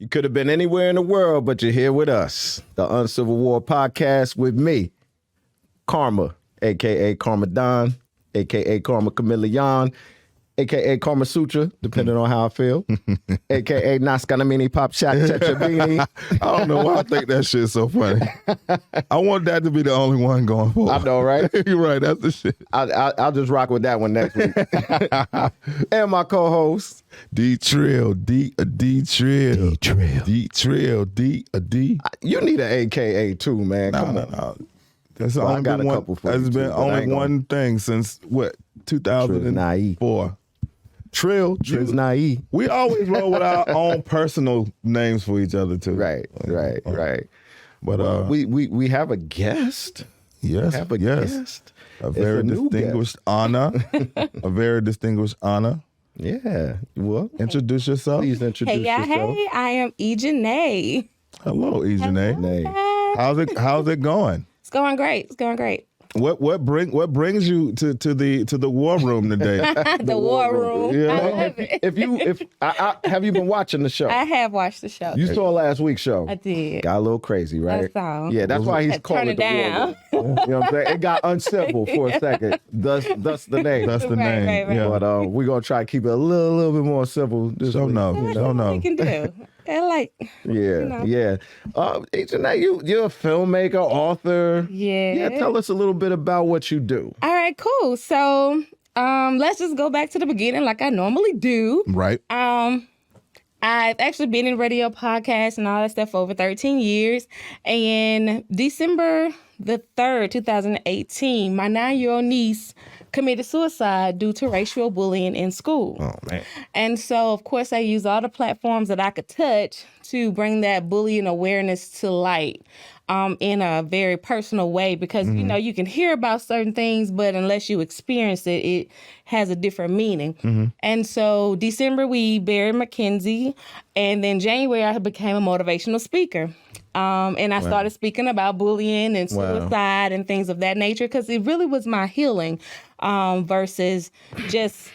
You could have been anywhere in the world, but you're here with us. The Uncivil War podcast with me, Karma, a.k.a. Karma Don, a.k.a. Karma Chameleon, a.k.a. Karma Sutra, depending on how I feel, a.k.a. Naskanamini Pop Shot Chechabini. I don't know why I think that shit's so funny. I want that to be the only one going forward. I know, right? You're right, that's the shit. I'll just rock with that one next week. And my co-host, D-Trill. you need an AKA too, man. Come on. No. That's Well, only I got been a one, couple for That's you, been too, but I only ain't one thing since, what, 2004. Trill's naive. We always roll with our own personal names for each other, too. Right. But Well, we have a guest. yes, Have a yes. guest. A It's very a new distinguished honor. A very distinguished honor. Yeah. Well, Introduce yourself. please introduce Hey, y'all. yourself. Hey, I am Janae. Hello, Ejanae. Nay. How's it going? It's going great. What brings you to the war room today? The war room. Yeah. I love it. Have you been watching the show? I have watched the show. You saw last week's show. I did. Got a little crazy, right? I saw. Yeah, that's why he's Had to calling turn it the it war down. room. You know what I'm saying? It got uncivil for a second. Thus the name. That's the Right, name. right. Yeah. But we're gonna try to keep it a little bit more civil. This So week. no. What So no. we can do? I like. Yeah. Janae, you're a filmmaker, author. Yeah. Yeah, tell us a little bit about what you do. All right, cool. So, let's just go back to the beginning, like I normally do. Right. I've actually been in radio podcasts and all that stuff for over 13 years. And December the 3rd, 2018, my 9-year-old niece committed suicide due to racial bullying in school. Oh man. And so, of course, I use all the platforms that I could touch to bring that bullying awareness to light in a very personal way because, you know, you can hear about certain things, but unless you experience it, it has a different meaning. And so December, we buried Mackenzie. And then January, I became a motivational speaker. And I started speaking about bullying and suicide and things of that nature because it really was my healing versus just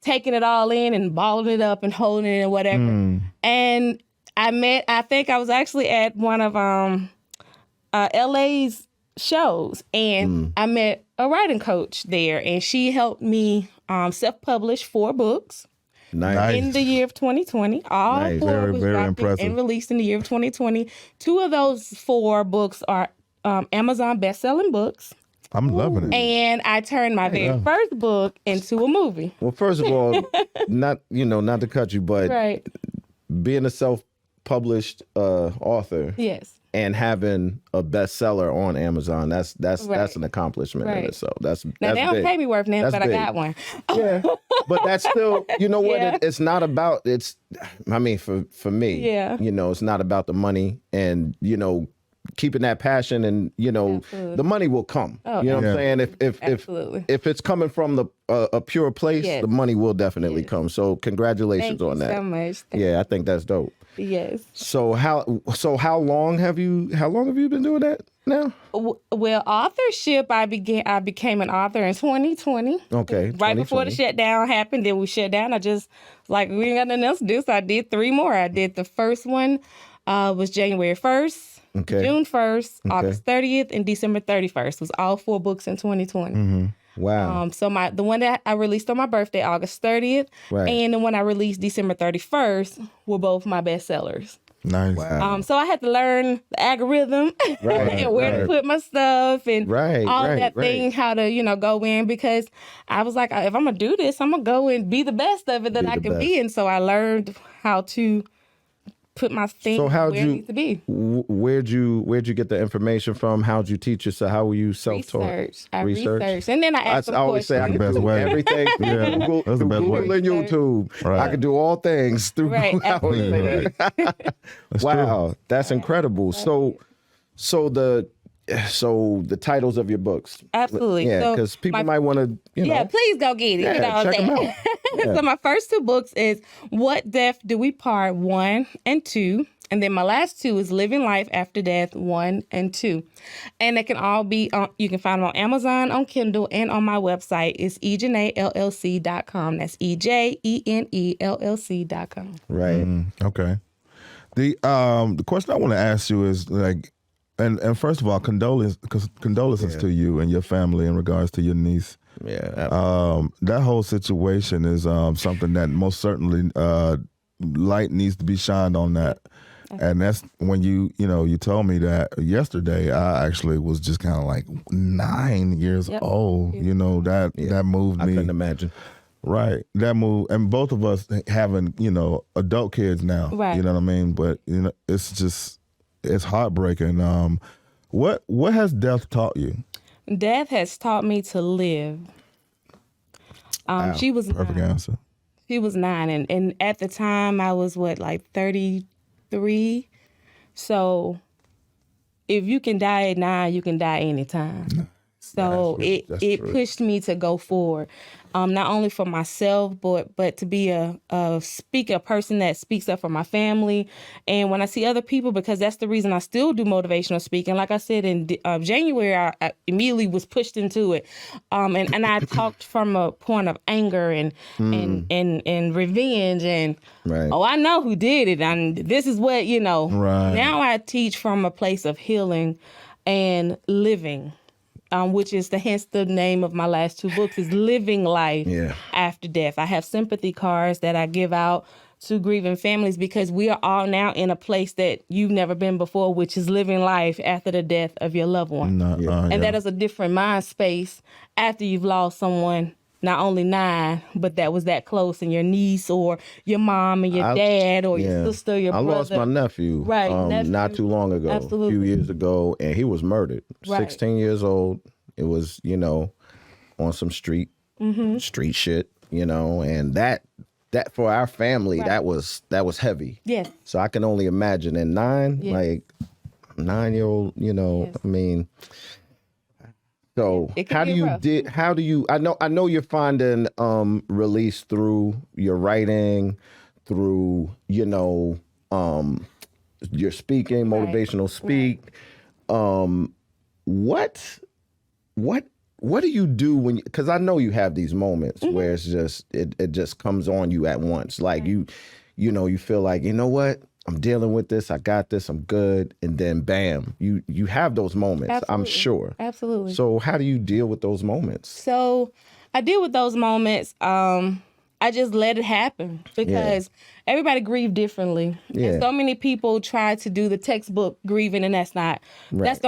taking it all in and balling it up and holding it and whatever. And I think I was actually at one of LA's shows and I met a writing coach there and she helped me self-publish 4 books. Nice. In the year of 2020. All Nice. 4 Very, was very dropped impressive. and released in the year of 2020. 2 of those 4 books are Amazon best-selling books. I'm loving it. And I turned my very first book into a movie. Well, first of all, not to cut you, but Right. being a self-published author Yes. and having a bestseller on Amazon, that's an accomplishment in Right. itself. That's Now, they don't big. pay me worth nothing, That's but big. I got one. Yeah, but that's still, you know what? Yeah. It's not about. For me, Yeah. you know, it's not about the money and keeping that passion and Absolutely. the money will come. Oh, you know what I'm saying? Absolutely. If it's coming from a pure place, Yes. the money will definitely come. So congratulations Thank you on that. so much. Yeah, I think that's dope. Yes. So how long have you been doing that now? Well, authorship, I became an author in 2020. Okay. Right before the 2020. shutdown happened, then we shut down. I just, we ain't got nothing else to do, so I did 3 more. I did the first one was January 1st, Okay. June 1st, August 30th, and December 31st. Was all 4 books in 2020. Wow. So the one that I released on my birthday, August 30th, Right. and the one I released December 31st were both my bestsellers. Nice. Wow. So I had to learn the algorithm and where to put my stuff and all that thing, how to, go in, because I was like, if I'm going to do this, I'm going to go and be the best of it that I can be. And so I learned how to put my thing where it needs to be. Where'd you get the information from? How'd you teach yourself? How were you self-taught? I researched. And then I asked I always say I can That's the do best way. everything through Yeah, Google, that's the through best way. Google and YouTube. Right. I can do all things through Right, Google. I always say that. That's Wow, that's incredible. So the titles of your books. Absolutely. Yeah, So because people my- might want to, Yeah, please go get it. Yeah, You know what I'm check 'em saying? out. Yeah. So my first 2 books is What Death Do We Part 1 and 2. And then my last 2 is Living Life After Death 1 and 2. And they can all be you can find them on Amazon, on Kindle, and on my website. It's ejenellc.com. That's EJENELLC.com. Right. Okay. The question I want to ask you is like, and first of all, condolences to you and your family in regards to your niece. Yeah. That whole situation is something that most certainly light needs to be shined on that. And that's when you told me that yesterday. I actually was just kind of like 9 years old. You know, that moved me. I couldn't imagine. Right, that move, and both of us having adult kids now. Right. You know what I mean? But it's heartbreaking. What has death taught you? Death has taught me to live. She was Perfect 9. answer. She was 9, and at the time I was 33. So if you can die at 9, you can die anytime. So That's it true. pushed me to go forward, not only for myself, but to be a person that speaks up for my family. And when I see other people, because that's the reason I still do motivational speaking. Like I said, in January, I immediately was pushed into it. And I talked from a point of anger and revenge and, Right. oh, I know who did it. And this is what, Right. Now I teach from a place of healing and living. Which is hence the name of my last 2 books is Living Life After Death. I have sympathy cards that I give out to grieving families because we are all now in a place that you've never been before, which is living life after the death of your loved one. And that is a different mind space after you've lost someone, not only 9, but that was that close, and your niece or your mom and your dad or your sister, your brother. I lost my nephew, Nephew. not too long ago, Absolutely. a few years ago, and he was murdered. Right. 16 years old. It was, on some street shit, and that for our family, that was heavy. Yes. So I can only imagine. And 9, like 9-year-old, I mean. So how do you I know you're finding release through your writing, through your speaking, motivational speak. What do you do when because I know you have these moments where it's just it just comes on you at once, like you feel like, you know what, I'm dealing with this, I got this, I'm good, and then bam, you have those moments. Absolutely. I'm sure. Absolutely. So how do you deal with those moments? So I deal with those moments. I just let it happen because everybody grieve differently. Yeah. And so many people try to do the textbook grieving, and that's gonna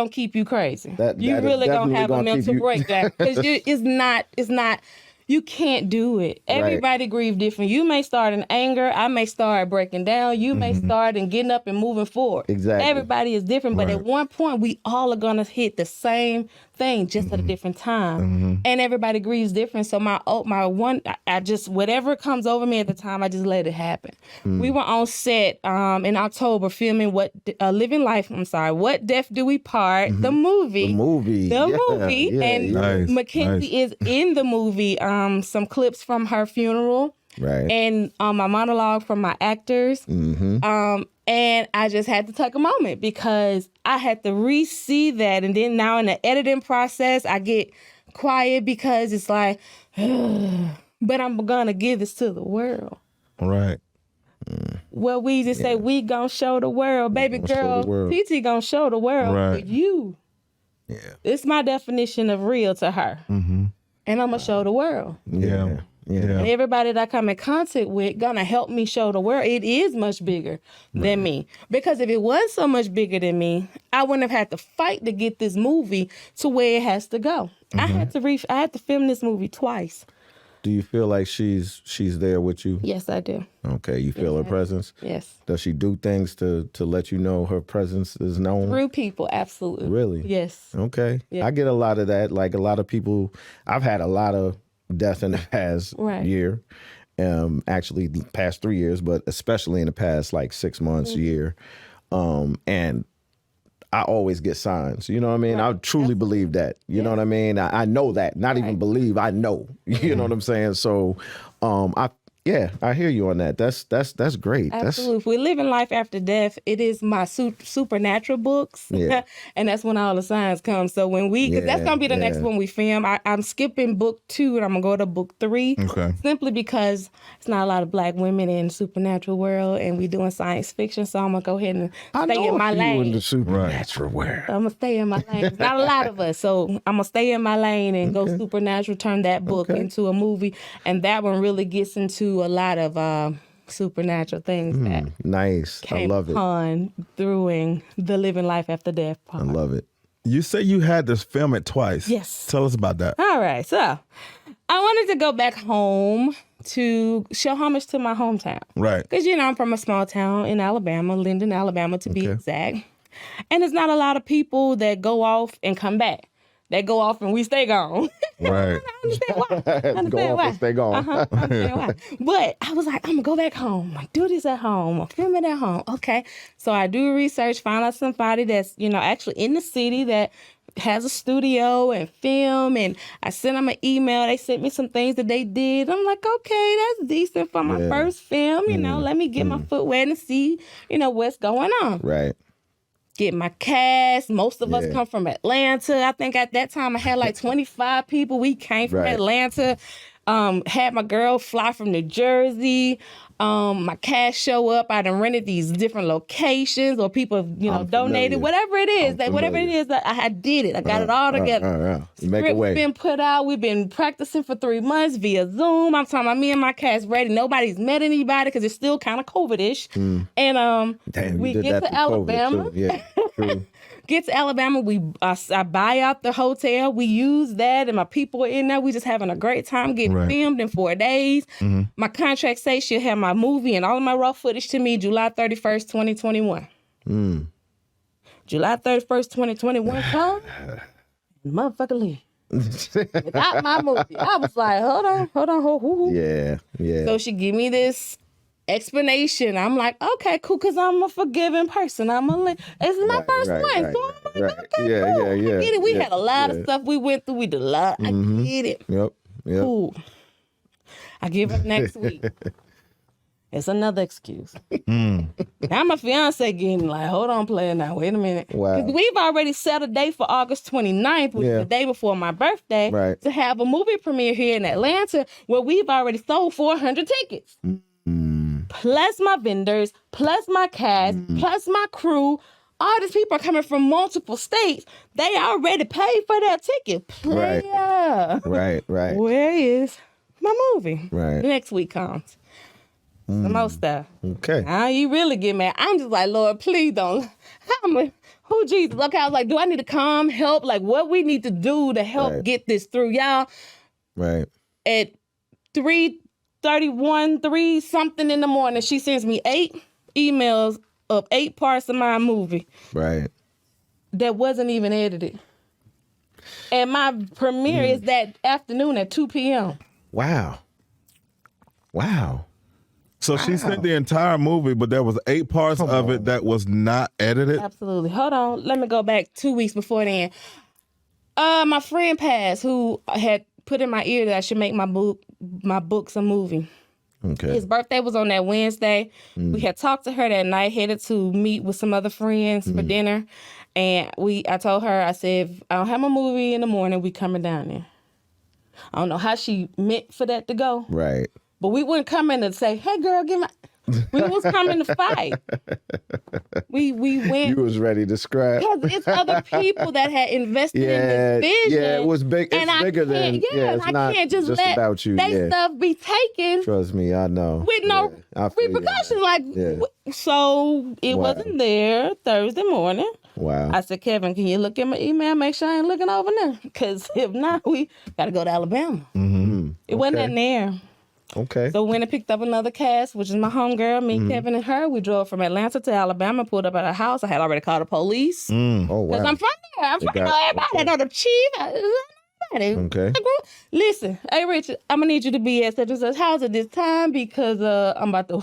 keep you crazy. You that really is gonna have a definitely gonna mental keep you- breakdown because it's not. You can't do it. Everybody grieve different. You may start in anger. I may start breaking down. You may start in getting up and moving forward. Exactly. Everybody is different, but at one point, we all are gonna hit the same thing, just at a different time. And everybody grieves different. So I just whatever comes over me at the time, I just let it happen. We were on set in October filming Living Life. I'm sorry. What Death Do We Part? The movie. The movie. Yeah, And Nice, Mackenzie is in the movie. Some clips from her funeral. Right. And my monologue from my actors. And I just had to take a moment because I had to re-see that. And then now in the editing process, I get quiet because it's like, but I'm going to give this to the world. Right. Well, we just say, we going to show the world. Baby gonna show girl, the world. TT going to show the world Right. for you. Yeah. It's my definition of real to her. And I'm going to show the world. Yeah. And everybody that I come in contact with gonna help me show the world it is much bigger than me. Because if it was so much bigger than me, I wouldn't have had to fight to get this movie to where it has to go. I had to film this movie twice. Do you feel like she's there with you? Yes, I do. Okay, you feel her presence? Yes. Does she do things to let you know her presence is known? Through people, absolutely. Really? Yes. Okay. Yeah. I get a lot of that. Like a lot of people, I've had a lot of death in the past year. Actually, the past 3 years, but especially in the past like 6 months, year. And I always get signs. You know what I mean? I truly believe that. You know what I mean? I know that. Not even believe, I know. You know what I'm saying? So Yeah, I hear you on that. That's great. Absolutely. If we're living life after death, it is my supernatural books. Yeah. And that's when all the signs come. So when because that's going to be the next one we film. I'm skipping book 2 and I'm going to go to book 3. Okay. Simply because it's not a lot of black women in the supernatural world and we doing science fiction. So I'm going to go ahead and stay in my lane. In the supernatural world. I'm going to stay in my lane. There's not a lot of us. So I'm going to stay in my lane and go supernatural, turn that book into a movie. And that one really gets into a lot of supernatural things that Nice. I love it. on through the living life after death part. I love it. You say you had to film it twice. Yes. Tell us about that. All right. So I wanted to go back home to show homage to my hometown. Right. Because, I'm from a small town in Alabama, Linden, Alabama, to be exact. And there's not a lot of people that go off and come back. They go off and we stay gone. Right. I understand why. Go off and stay gone. I understand why. But I was like, I'm going to go back home. I do this at home. I film it at home. Okay. So I do research, find out somebody that's, actually in the city that has a studio and film. And I sent them an email. They sent me some things that they did. I'm like, okay, that's decent for my first film. Let me get my foot wet and see, what's going on. Right. Get my cast. Most of us come from Atlanta. I think at that time I had like 25 people. We came from Atlanta. Had my girl fly from New Jersey. My cast show up. I done rented these different locations, or people, donated. Whatever it is, I did it. I got it all together. Make it way. Been put out. We've been practicing for 3 months via Zoom. I'm talking about me and my cast ready. Nobody's met anybody because it's still kind of COVID-ish. And Damn, we get to Alabama. Yeah, true. Get to Alabama, I buy out the hotel. We use that, and my people are in there. We just having a great time getting filmed in 4 days. My contract says she'll have my movie and all of my raw footage to me July 31st, 2021. July 31st, 2021 come, motherfucker leave. Without my movie. I was like, hold on. Yeah. So she give me this explanation. I'm like, okay, cool, because I'm a forgiving person. It's my first one. So I'm like, okay, cool. I get it. We had a lot of stuff we went through. We did a lot. I get it. Yep. Cool. I give up next week. It's another excuse. Now my fiance getting like, hold on, player, now, wait a minute. Wow. Because we've already set a date for August 29th, which is the day before my birthday, to have a movie premiere here in Atlanta where we've already sold 400 tickets. Plus my vendors, plus my cast, plus my crew. All these people are coming from multiple states. They already paid for that ticket. Player. Right. Where is my movie? Right. Next week comes. The most stuff. Okay. Now you really get mad. I'm just like, Lord, please don't. Who Jesus? Look, I was like, do I need to come help? Like, what we need to do to help get this through, y'all? Right. At 3:31, 3 something in the morning, she sends me 8 emails of 8 parts of my movie. Right. That wasn't even edited. And my premiere is that afternoon at 2 p.m. Wow. So she sent the entire movie, but there was 8 parts of it that was not edited? Absolutely. Hold on. Let me go back 2 weeks before then. My friend passed, who had put in my ear that I should make my books a movie. Okay. His birthday was on that Wednesday. We had talked to her that night, headed to meet with some other friends for dinner. And I told her, I said, if I don't have my movie in the morning, we coming down there. I don't know how she meant for that to go. Right. But we wouldn't come in and say, hey, girl, give my... We was coming to fight. We went... You was ready to scrap. Because it's other people that had invested in this vision. Yeah, it was big. It's bigger than... Yeah, it's not can't just let about you. they stuff be taken. Trust me, I know. With no repercussions. So it wasn't there Thursday morning. Wow. I said, Kevin, can you look at my email, make sure I ain't looking over there? Because if not, we got to go to Alabama. It wasn't in there. Okay. So we went and picked up another cast, which is my homegirl, me, Kevin, and her. We drove from Atlanta to Alabama, pulled up at her house. I had already called the police. Oh, wow. Because I'm from there. I'm from everybody. I know the chief. Okay. Listen, hey, Richard, I'm going to need you to be at such and such house at this time because I'm about to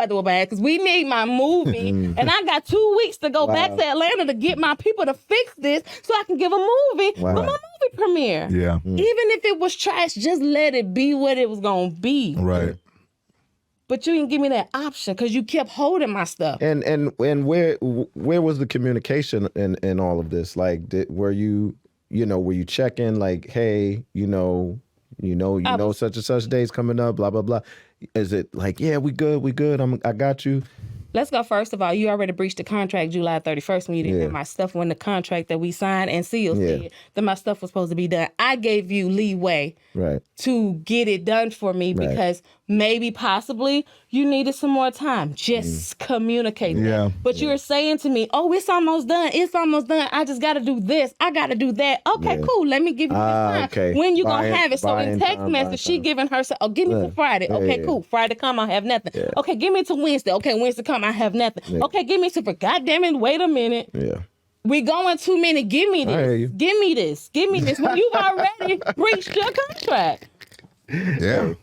go back because we need my movie. And I got 2 weeks to go back to Atlanta to get my people to fix this so I can give a movie for my movie premiere. Yeah. Even if it was trash, just let it be what it was going to be. Right. but you didn't give me that option because you kept holding my stuff. And where was the communication in all of this? Like, were you checking like, hey, you know, such and such days coming up, blah blah blah? Is it like, yeah, we good, I got you? Let's go first of all. You already breached the contract July 31st when you didn't have my stuff when the contract that we signed and sealed said that my stuff was supposed to be done. I gave you leeway to get it done for me because maybe possibly you needed some more time. Just communicate that. But you were saying to me, oh, it's almost done. It's almost done. I just got to do this. I got to do that. Okay, cool. Let me give you this time. Okay. When you going to have it? So in text message, she giving her, oh, give me till Friday. Okay, cool. Friday come, I have nothing. Okay, give me till Wednesday. Okay, Wednesday come, I have nothing. Okay, give me till, God damn it, wait a minute. Yeah. We going 2 minutes. Give me this. Give me this. Give me this. When you've already breached your contract. Yeah.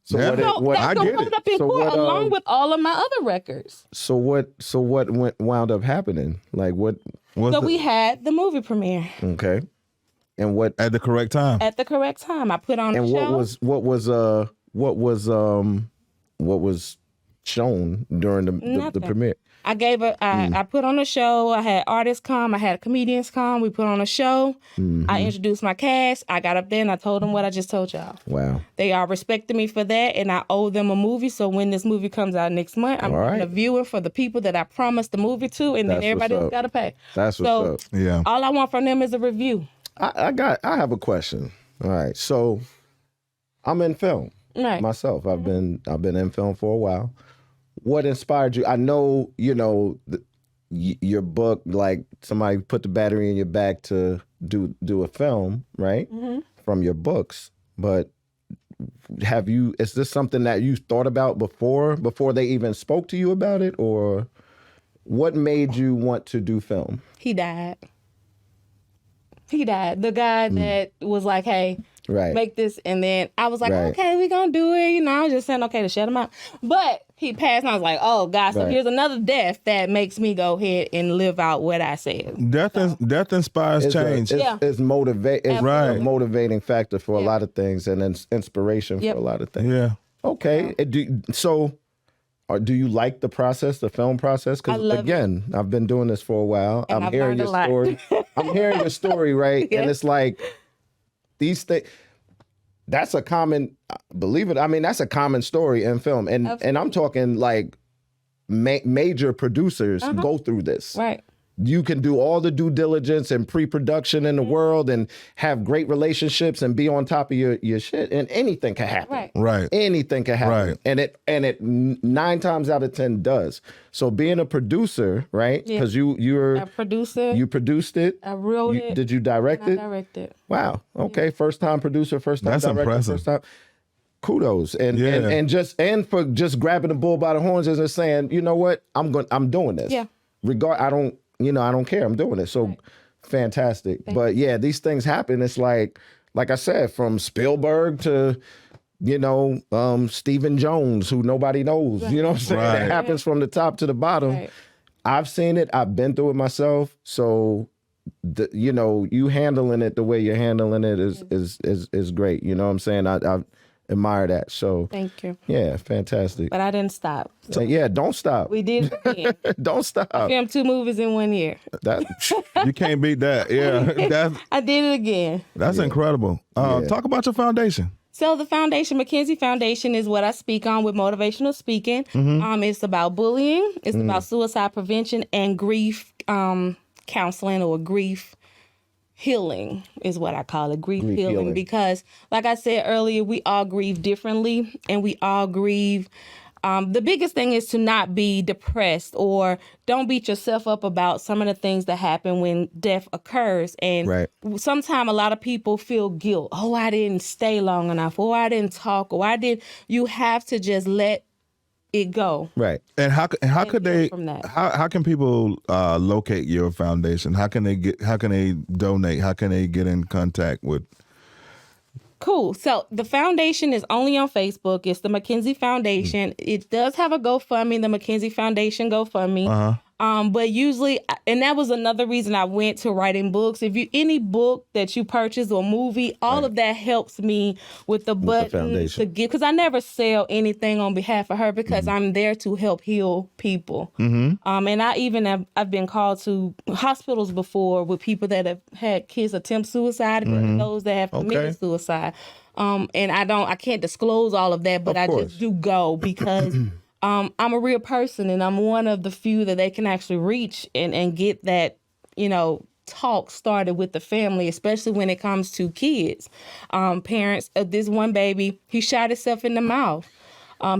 So that's gonna hold up in court along with all of my other records. So what wound up happening? Like what? We had the movie premiere. Okay. And what at the correct time? At the correct time, I put on. And a show. what was shown during the premiere? I I put on a show. I had artists come. I had comedians come. We put on a show. I introduced my cast. I got up there and I told them what I just told y'all. Wow. They all respected me for that, and I owe them a movie. So when this movie comes out next month, I'm doing a viewing for the people that I promised the movie to, and then everybody else got to pay. That's what's up. Yeah. All I want from them is a review. I have a question. All right. So I'm in film myself. I've been in film for a while. What inspired you? I know, your book, like somebody put the battery in your back to do a film, right? From your books. But is this something that you thought about before they even spoke to you about it? Or what made you want to do film? He died. The guy that was like, hey, make this. And then I was like, okay, we gonna do it. I was just saying, okay, to shut him out. But he passed and I was like, oh God, so here's another death that makes me go ahead and live out what I said. Death inspires change. It's a motivating factor for a lot of things and inspiration for a lot of things. Yeah. Okay. Do you like the process, the film process? Because again, I've been doing this for a while. I'm hearing your story. I'm hearing your story, right? And it's like these things. That's a common, believe it. I mean, that's a common story in film, and I'm talking like major producers go through this. Right. You can do all the due diligence and pre-production in the world and have great relationships and be on top of your shit, and anything can happen. Right. Anything can happen. Right. And it 9 times out of 10 does. So being a producer, right? Because you're a producer. You produced it. I wrote it. Did you direct it? I directed. Wow. Okay. First time producer, first time That's director, impressive. first time. Kudos and for just grabbing the bull by the horns and just saying, you know what, I'm doing this. Yeah. I don't care. I'm doing it. So fantastic. But yeah, these things happen. It's like I said, from Spielberg to, Stephen Jones, who nobody knows. You know what I'm saying? It happens from the top to the bottom. Right. I've seen it. I've been through it myself. So, you handling it the way you're handling it is great. You know what I'm saying? I admire that. So thank you. Yeah, fantastic. But I didn't stop. So yeah, don't stop. We did it again. Don't stop. I filmed 2 movies in 1 year. You can't beat that. Yeah. I did it again. That's incredible. Talk about your foundation. So the foundation, McKenzie Foundation, is what I speak on with motivational speaking. It's about bullying. It's about suicide prevention and grief counseling or grief healing is what I call it, grief healing. Because like I said earlier, we all grieve differently and we all grieve. The biggest thing is to not be depressed or don't beat yourself up about some of the things that happen when death occurs. And sometimes a lot of people feel guilt. Oh, I didn't stay long enough. Or I didn't talk. Or you have to just let it go. Right. And how can people locate your foundation? How can they donate? How can they get in contact with? Cool. So the foundation is only on Facebook. It's the McKenzie Foundation. It does have a GoFundMe, the McKenzie Foundation GoFundMe. But usually, and that was another reason I went to writing books. Any book that you purchase or movie, all of that helps me with the buttons foundation. to give, because I never sell anything on behalf of her, because I'm there to help heal people. And I've been called to hospitals before with people that have had kids attempt suicide, or those that have committed suicide. And I can't disclose all of that, but I just do go because I'm a real person, and I'm one of the few that they can actually reach and get that, talk started with the family, especially when it comes to kids. Parents of this one baby, he shot himself in the mouth.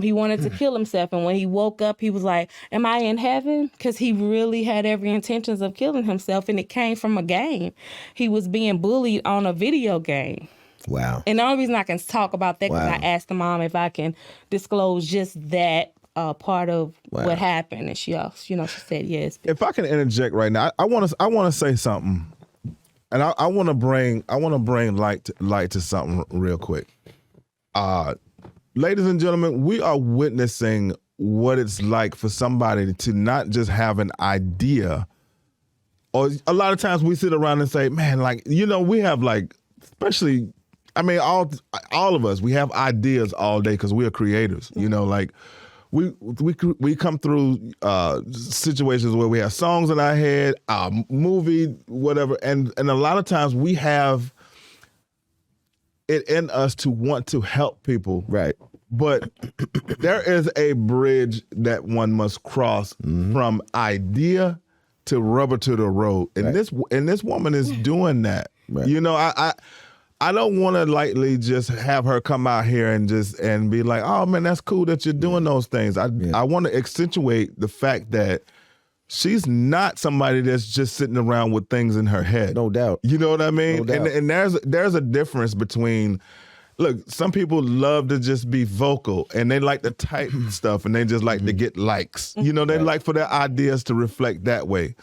He wanted to kill himself, and when he woke up, he was like, am I in heaven? Because he really had every intentions of killing himself, and it came from a game. He was being bullied on a video game. Wow. And the only reason I can talk about that, because I asked the mom if I can disclose just that part of what happened, and she said yes. If I can interject right now, I want to say something, and I want to bring light to something real quick. Ladies and gentlemen, we are witnessing what it's like for somebody to not just have an idea, or a lot of times we sit around and say, man, we have especially. I mean, all of us, we have ideas all day because we are creators. We come through situations where we have songs in our head, movie, whatever, and a lot of times we have it in us to want to help people. Right. But there is a bridge that one must cross from idea to rubber to the road, and this woman is doing that. Right. I don't want to lightly just have her come out here and be like, oh man, that's cool that you're doing those things. I want to accentuate the fact that she's not somebody that's just sitting around with things in her head. No doubt. You know what I mean? No doubt. And there's a difference between, look, some people love to just be vocal and they like to type stuff and they just like to get likes. They like for their ideas to reflect that way.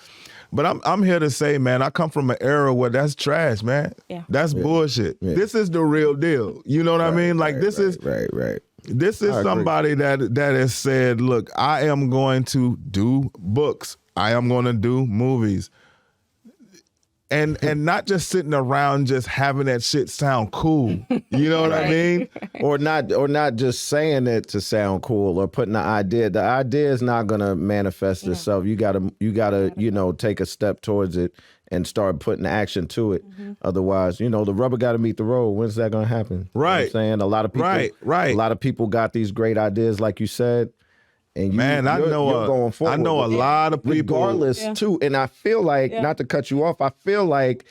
But I'm here to say, man, I come from an era where that's trash, man. Yeah. That's bullshit. Yeah. This is the real deal. You know what I mean? This is somebody that has said, look, I am going to do books. I am going to do movies. And not just sitting around just having that shit sound cool. You know what I mean? Or not just saying it to sound cool or putting the idea. The idea is not gonna manifest itself. You gotta take a step towards it and start putting action to it. Otherwise, the rubber gotta meet the road. When's that gonna happen? Right. You know what I'm saying? A lot of people a lot of people got these great ideas, like you said. And you're going forward. I know a lot of people. Regardless, too. And I feel like, not to cut you off, I feel like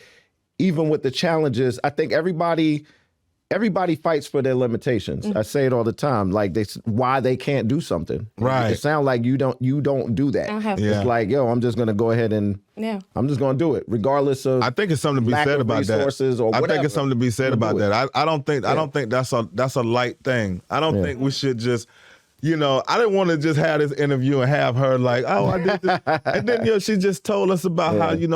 even with the challenges, I think everybody fights for their limitations. I say it all the time. Like, why they can't do something. Right. It sounds like you don't do that. It's like, I'm just going to go ahead and I'm just going to do it, regardless of. I think it's something to be said about that. Or I think it's something to be said about that. I don't think that's a light thing. I don't think we should just. I didn't want to just have this interview and have her like, oh, I did this. And then, she just told us about how, she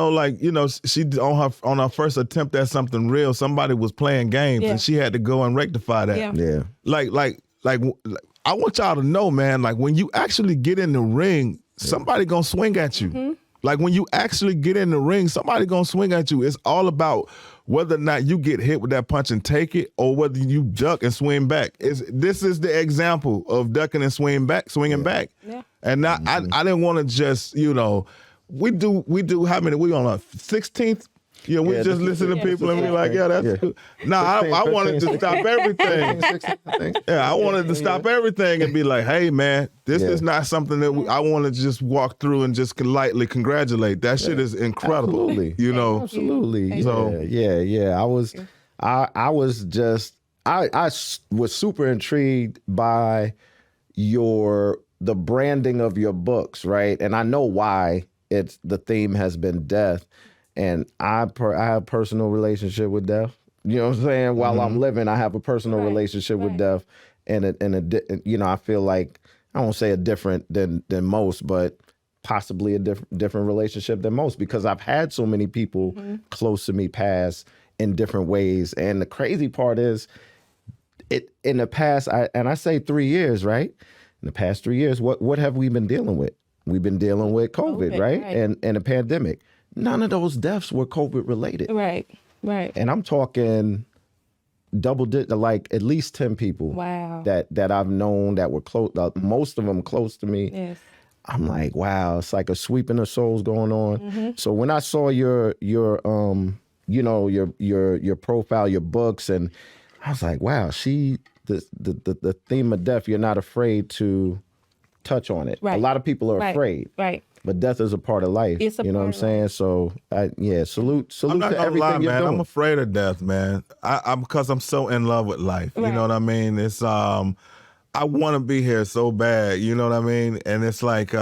on her first attempt at something real, somebody was playing games and she had to go and rectify that. Yeah. Like, I want y'all to know, man, like when you actually get in the ring, somebody gonna swing at you. Like when you actually get in the ring, somebody gonna swing at you. It's all about whether or not you get hit with that punch and take it, or whether you duck and swing back. This is the example of ducking and swinging back. Yeah. And I didn't want to just, we do how many? We on a 16th? Yeah, we just listen to people and be like, that's cool. No, I wanted to stop everything. I wanted to stop everything and be like, hey, man, this is not something that I want to just walk through and just lightly congratulate. That shit is incredible. Absolutely. Absolutely. So, I was super intrigued by the branding of your books, right? And I know why the theme has been death. And I have a personal relationship with death. You know what I'm saying? While I'm living, I have a personal relationship with death, and I feel like, I won't say a different than most, but possibly a different relationship than most, because I've had so many people close to me pass in different ways. And the crazy part is, in the past, I say 3 years, right? In the past 3 years, what have we been dealing with? we've been dealing with COVID, right? right. And a pandemic. None of those deaths were COVID related. Right. And I'm talking like at least 10 people Wow. that I've known that were close, most of them close to me. Yes. I'm like, wow, it's like a sweeping of souls going on. Mm-hmm. So when I saw your profile, your books, and I was like, wow, the theme of death, you're not afraid to touch on it. Right. A lot of people are Right. afraid. Right. But death is a part of life. It's a you know what I'm part of saying? So, salute I'm not to gonna everything lie, you're man. doing. I'm afraid of death, man. I'm because I'm so in love with life. You Right. know what I mean? It's I want to be here so bad. You know what I mean? And it's like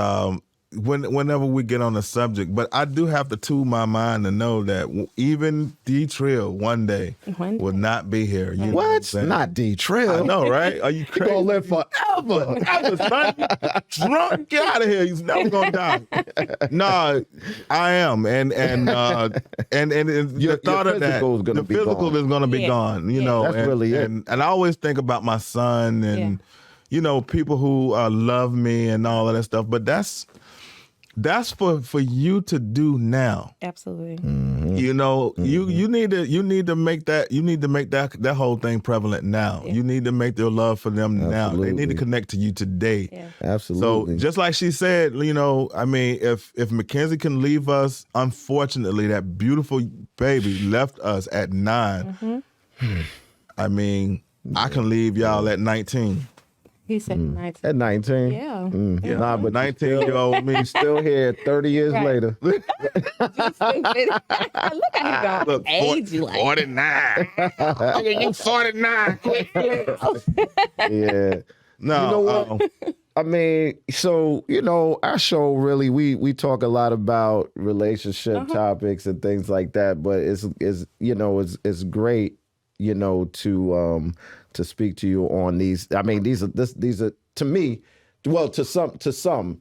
whenever we get on the subject, but I do have to tune my mind to know that even D Trill one day will not be here. You know what I'm What? saying? Not D Trill. I know, right? Are you He crazy? gonna live forever. I was drunk. Get out of here. He's never gonna die. No, I am, and the thought of that, physical is gonna the be physical gone. is gonna be Yeah. gone. You Yeah. know, That's and, really it. And I always think about my son and people who love me and all of that stuff. But that's for you to do now. Absolutely. You know, you need to make that whole thing prevalent now. Yeah. You need to make their love for them now. They need Absolutely. to connect to you today. Yeah. Absolutely. So just like she said, you know, I mean, if Mackenzie can leave us, unfortunately, that beautiful baby left us at 9. I mean, I can leave y'all at 19. He said 19. At 19. Yeah. Yeah. Nah, but 19-year-old me. still here 30 years Right. later. Look how he Look, gonna age you like. 49. You 49. Yeah. No, You know what? I mean, so, our show really, we talk a lot about relationship topics and things like that, but it's great, to speak to you on these. I mean, these are to me, well, to some,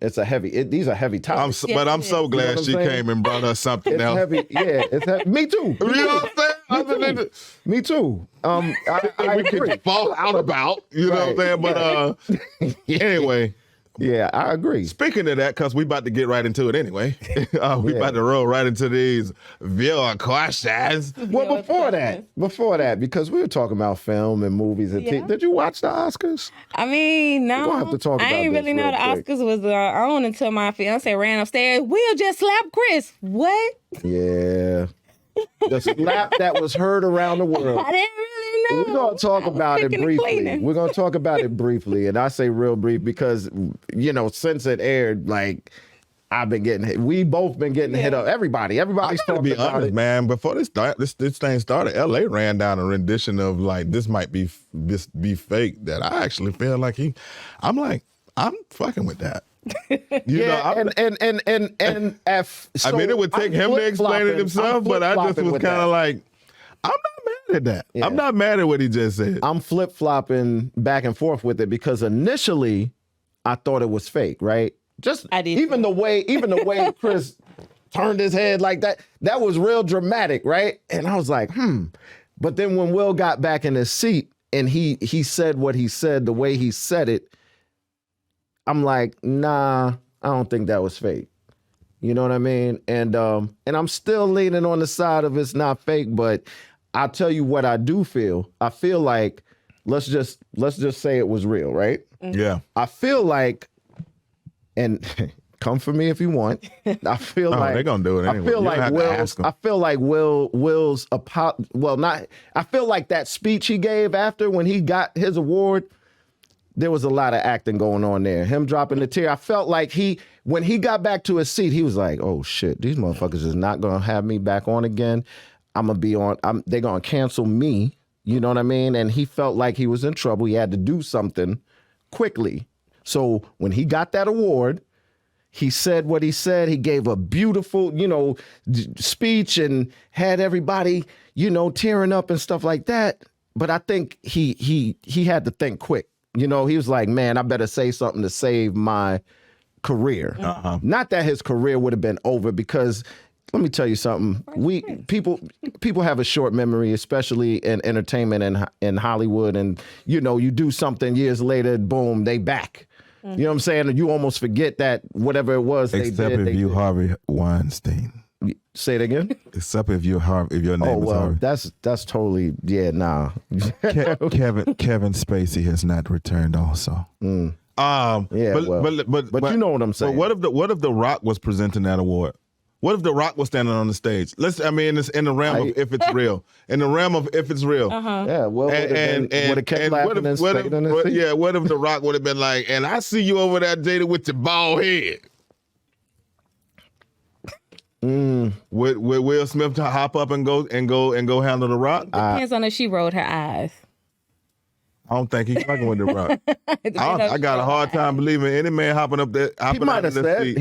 it's a heavy. These are heavy topics. but I'm so glad what I'm she saying? came and brought us something It's else. heavy. Yeah, it's heavy. Me too. You know what I'm saying? Me too. I We agree. could fall out about, you know what I'm saying? But anyway, Yeah, I agree. speaking of that, because we about to get right into it anyway. We about to roll right into these viewer questions. Well, before that, because we were talking about film and movies and Yeah. did you watch the Oscars? I mean, no. We're gonna have to talk I about ain't this really know real the quick. Oscars was on until my fiance ran upstairs. Will just slapped Chris. What? Yeah. The slap that was heard around the world. I didn't really know. We're going to talk I was about it cooking and briefly. cleaning. We're going to talk about it briefly. And I say real brief because, since it aired, like, I've been getting hit. We both been getting hit up. Everybody's I gotta talking be about honest, it. man. Before this thing started, LA ran down a rendition of like this might be fake. That I actually feel like I'm fucking with that. Yeah, I mean, it would take him to explain it himself, but I just was kind of like, I'm not mad at that. Yeah. I'm not mad at what he just said. I'm flip-flopping back and forth with it because initially I thought it was fake, right? I did. Even the way Chris turned his head like that was real dramatic, right? And I was like, But then when Will got back in his seat and he said what he said, the way he said it, I'm like, nah, I don't think that was fake. You know what I mean? And I'm still leaning on the side of it's not fake, but I'll tell you what I do feel. I feel like let's just say it was real, right? Yeah. I feel like, and come for me if you want. I feel like they're gonna do it anyway. I feel You don't like have to ask 'em. I feel like Will's I feel like that speech he gave after when he got his award, there was a lot of acting going on there. Him dropping the tear. I felt like when he got back to his seat, he was like, "Oh shit, these motherfuckers is not gonna have me back on again. I'm gonna be on. They're gonna cancel me." You know what I mean? And he felt like he was in trouble. He had to do something quickly. So when he got that award, he said what he said. He gave a beautiful, speech and had everybody, tearing up and stuff like that. But I think he had to think quick. He was like, man, I better say something to save my career. Not that his career would have been over because let me tell you something. People have a short memory, especially in entertainment and in Hollywood. And, you do something years later, boom, they back. You know what I'm saying? You almost forget that whatever it was they Except did. if you Harvey Weinstein. Say it again. Except if you're Harvey, if your name Oh is well, Harvey. that's totally nah. Kevin Spacey has not returned. Also, Yeah, but you know what I'm saying. But what if the Rock was presenting that award? What if the Rock was standing on the stage? It's in the realm of if it's real. In the realm of if it's real. Yeah, well, would have kept laughing and stayed in his seat. Yeah, what if the Rock would have been like, and I see you over there, Jada, with your bald head. Would Will Smith hop up and go handle the Rock? Depends on if she rolled her eyes. I don't think he's fucking with the Rock. I got a hard time believing any man hopping up there. He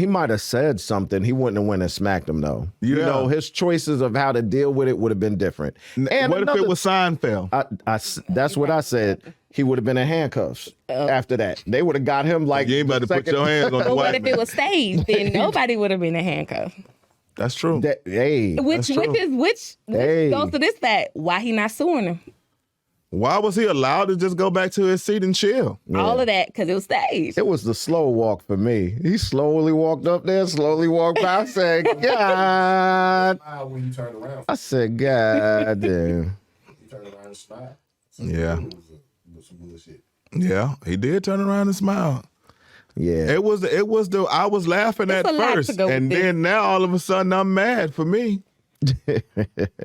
might have said something. He wouldn't have went and smacked him though. Yeah. You know, his choices of how to deal with it would have been different. And what if it was Seinfeld? That's what I said. He would have been in handcuffs after that. They would have got him like. You ain't about to put your hands on the But white what if man. it was staged? Then nobody would have been in handcuffs. That's true. Which goes to this fact. Why he not suing him? Why was he allowed to just go back to his seat and chill? All of that because it was staged. It was the slow walk for me. He slowly walked up there, slowly walked by. I said, God. When you turn around, I said, God damn. you turn around and smile. Yeah. It was some bullshit. Yeah, he did turn around and smile. Yeah. It was the I was laughing It's at a lot first, to go and with then now all of a sudden I'm mad for me.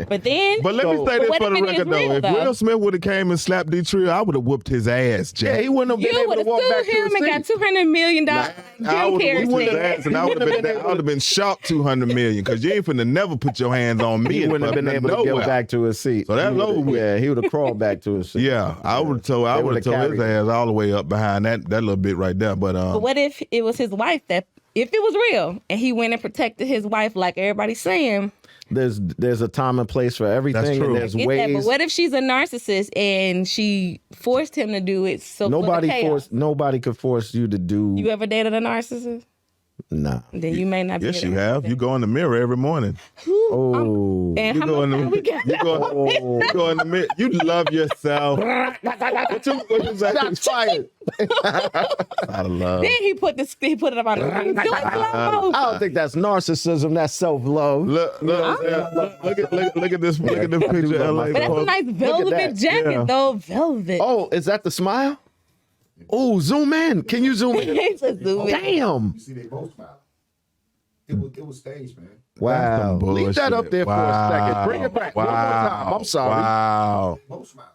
But then, But let me say this what for the if it is record though: real, if though? Will Smith would have came and slapped D-Trill, I would have whooped his ass, Jack. Yeah, he wouldn't have been you able would to have walk back sued to him his and seat. got $200 million. I would have whooped his ass, and I would have been shocked $200 million because you ain't finna never put your hands on me. He wouldn't have been able to get back to his seat. So that's over with. Yeah, he would have crawled back to his seat. Yeah, I would have told his ass all the way up behind that little bit right there. But what if it was his wife that, if it was real, and he went and protected his wife like everybody's saying? There's a time and place for everything. That's true. And there's Get that, ways. but what if she's a narcissist and she forced him to do it? So Nobody could force you to do. You ever dated a narcissist? Nah. Then you may not be. Yes, you have. You go in the mirror every morning. Oh. And You how go in much time we the got? you go in the mirror. You love yourself. What you say? Shots fired. Out of love. Then he put it up on the screen. Do it slow I don't think that's narcissism. That's self-love. Look at this picture. LA But that's a nice velvet that. jacket, Yeah. though. Velvet. Oh, is that the smile? Oh, zoom in. Can you zoom in? It's a zoom in. Damn. You see, they both smile. It was staged, man. Wow. some Leave that up there for a second. Bring it back one more time. I'm sorry. Wow. Both smile.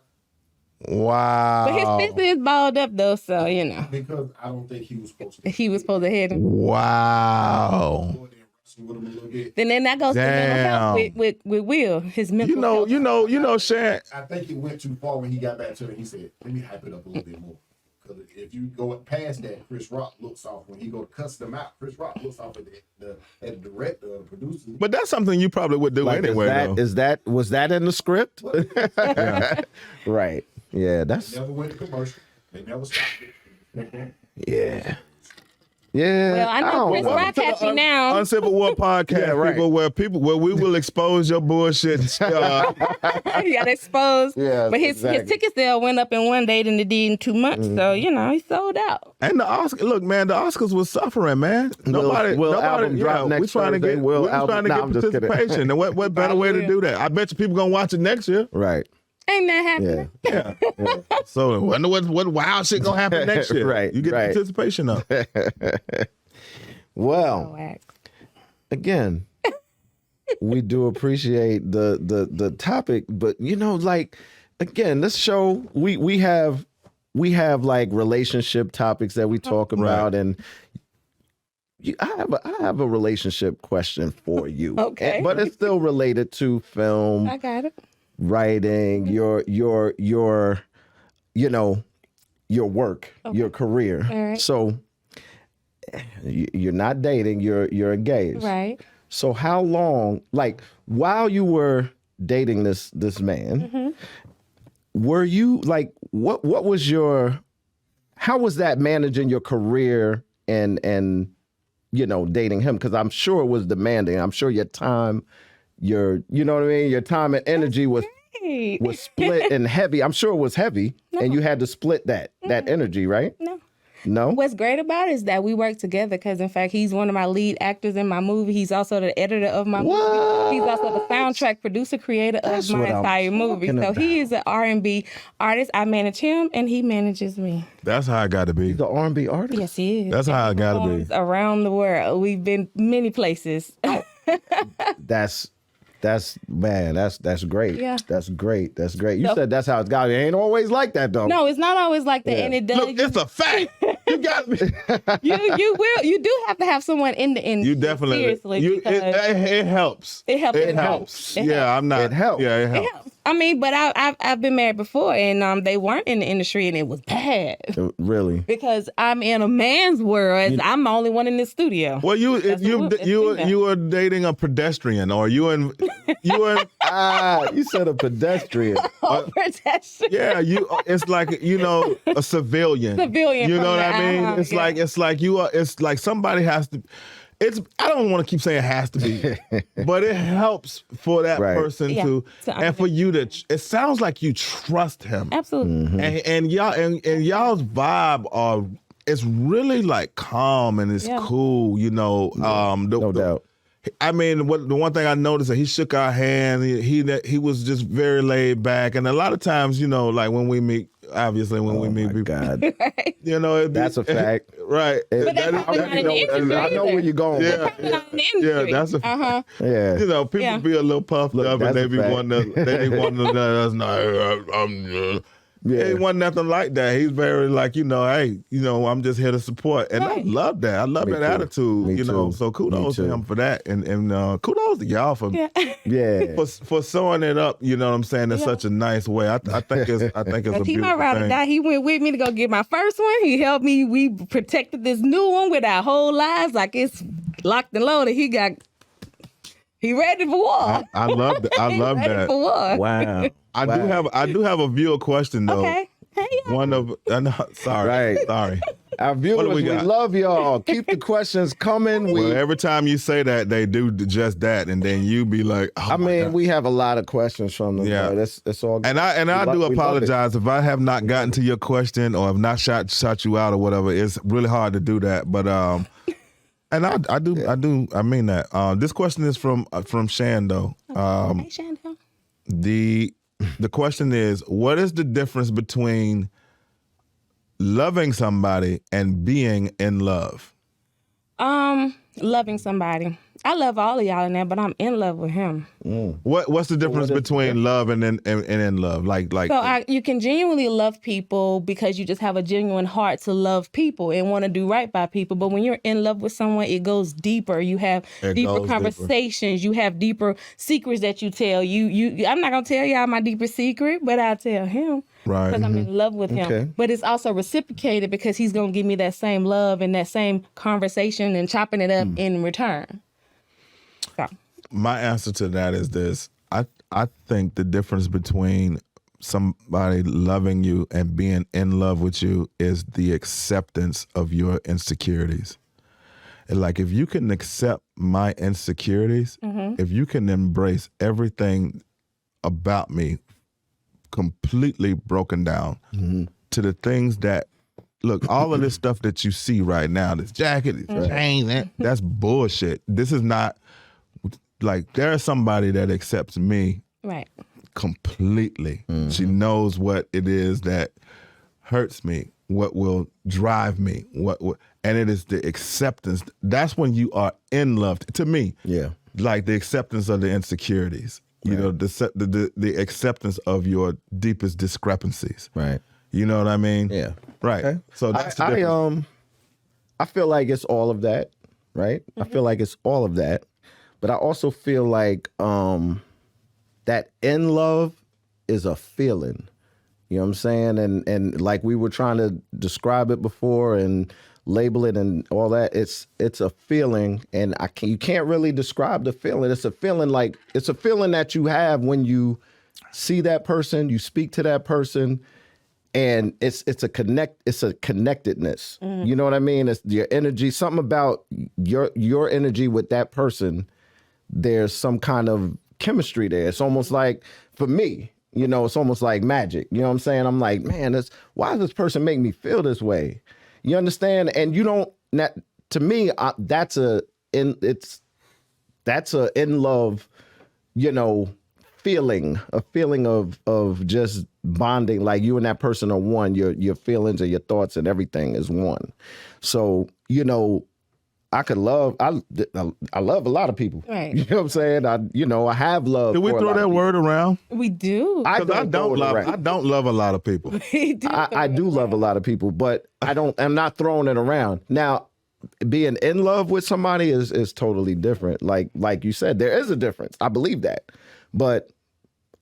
Wow. But his fist is balled up, though, so, you know. Because I don't think he was supposed to. He was supposed to hit him. Wow. Go in there and wrestle with him a little bit. Then that goes to mental health Damn. with Will. His mental health. You know, Shan. I think he went too far when he got back to it. He said, let me hype it up a little bit more. Because if you go past that, Chris Rock looks off. When he go to cuss them out, Chris Rock looks off at the director or the producer. But that's something you probably would do Like, anyway, though. Was that in the script? Right. Yeah, They that's never went to commercial. They never stopped it. yeah. Yeah. Well, I know Chris Rock happy now. Uncivil War podcast, Yeah, right. where we will expose your bullshit. He got exposed. Yeah, but his ticket sale went up in one day than it did in 2 months. So, you know, he sold out. And the Oscars, look, man, the Oscars was suffering, man. Nobody, album drop next we trying to Thursday. get, Will we album- trying to Nah, get I'm just kidding. participation. And what better way to do that? I bet you people gonna watch it next year. Right. Ain't that happening? Yeah. So I wonder what wild shit gonna happen next year. Right, You get right. participation up. Well, Wax. again, we do appreciate the topic, but you know, like again, this show we have like relationship topics that we talk about, and I have a relationship question for you. Okay. But it's still related to film, I got it. writing, your you know, your work, your career. All right. So you're not dating, you're engaged. Right. So how long, like while you were dating this man, were you like what was how was that managing your career and you know, dating him? Because I'm sure it was demanding. I'm sure your time, you know what I mean? Your time and energy was split and heavy. I'm sure it was heavy, and you had to split that energy, right? No. No? What's great about it is that we work together because, in fact, he's one of my lead actors in my movie. He's also the editor of my movie. He's also the soundtrack producer, creator That's of my what I'm entire movie. talking So about. he is an R&B artist. I manage him, and he manages me. That's how I got to be. The R&B artist? Yes, he is. That's how I got to be. Performs around the world. We've been many places. That's man, that's great. Yeah. That's great. That's great. You So- said that's how it's got. It ain't always like that though. No, it's not always like that, Yeah. and it does. Look, it's a fact. You got me. You do have to have someone in the industry. You definitely. seriously because It helps. it helps. It helps. Yeah, I'm not. It helps. Yeah, it It helps. helps. I mean, but I've been married before, and they weren't in the industry, and it was bad Really? because I'm in a man's world. I'm the only one in the studio. Well, you were dating a pedestrian, or you in. You said a pedestrian. Protection. Yeah, it's like a civilian. Civilian You know from what I mean? the- It's yeah. like you are. It's like somebody has to. I don't want to keep saying it has to be, but it helps for that Right. person Yeah, to, to and for you to. It sounds like you trust him, Absolutely. and y'all's vibe it's really like calm and it's Yeah. cool. No doubt. I mean, the one thing I noticed that he shook our hand. He was just very laid back, and a lot of times, like when we meet, obviously when we meet My people, God. it'd be- That's a fact. right? But that's That- probably that- not in the industry I know where you're going. Yeah. with Probably not in the industry. that's a- uh-huh. Yeah. people Yeah. be a little puffed Look, up, and that's they a be fact. wanting to let us know. Yeah. It wasn't nothing like that. He's very like, hey, I'm just here to support. And I Right. love that. I love Me that too. attitude, Me too. So kudos Me to too. him for that. And kudos to y'all for Yeah. Yeah. for sewing it up, you know what I'm saying, in Yeah. such a nice way. I think it's a Cause he my beautiful ride or thing. die. He went with me to go get my first one. He helped me. We protected this new one with our whole lives. Like it's locked and loaded. He ready for war. I love that. I He love ready that. for war. Wow. I do have a viewer question though. Okay. Hey, One of sorry. Right. Sorry. Our viewers, we we got? love y'all. Keep the questions coming. Well, every time you say that, they do just that, and then you be like, oh I my mean, God. we have a lot of questions from them. Yeah. Yeah. That's all. And I We do love it. apologize if I have not gotten to your question or have not shot you out or whatever. It's really hard to do that, but and I mean that. This question is from Shan though. hey, Chantel. The question is, what is the difference between loving somebody and being in love? Loving somebody. I love all of y'all in there, but I'm in love with him. What's the difference between love and in love? Like So you can genuinely love people because you just have a genuine heart to love people and want to do right by people. But when you're in love with someone, it goes deeper. You have It deeper goes conversations. You have deeper secrets that you tell. I'm not gonna tell y'all my deeper secret, but I'll tell him. Right. Because I'm in love with him. Okay. But it's also reciprocated because he's gonna give me that same love and that same conversation and chopping it up in return. So. My answer to that is this. I think the difference between somebody loving you and being in love with you is the acceptance of your insecurities. And like, if you can accept my insecurities, if you can embrace everything about me completely broken down to the things that, look, all of this stuff that you see right now, this jacket, this chain, that's bullshit. This is not, like, there's somebody that accepts me Right. completely. She knows what it is that hurts me, what will drive me, and it is the acceptance. That's when you are in love, to me. Yeah. Like the acceptance of the insecurities, you know, the acceptance of your deepest discrepancies. Right. You know what I mean? Yeah. Right. Okay. So that's the difference. I feel like it's all of that, right? I feel like it's all of that, but I also feel like that in love is a feeling. You know what I'm saying? And like we were trying to describe it before and label it and all that. It's a feeling, and you can't really describe the feeling. It's a feeling that you have when you see that person, you speak to that person. And it's a connectedness. You know what I mean? It's your energy, something about your energy with that person. There's some kind of chemistry there. It's almost like, for me, it's almost like magic. You know what I'm saying? I'm like, man, why does this person make me feel this way? You understand? And you don't. To me, that's a in love, feeling, a feeling of just bonding, like you and that person are one. Your feelings and your thoughts and everything is one. So I could love. I love a lot of people. Right. You know what I'm saying? I have love. Do we throw that word around? We do. I Because I don't love a lot of people. We do. I do love a lot of people, but I'm not throwing it around. Now, being in love with somebody is totally different. Like you said, there is a difference. I believe that. But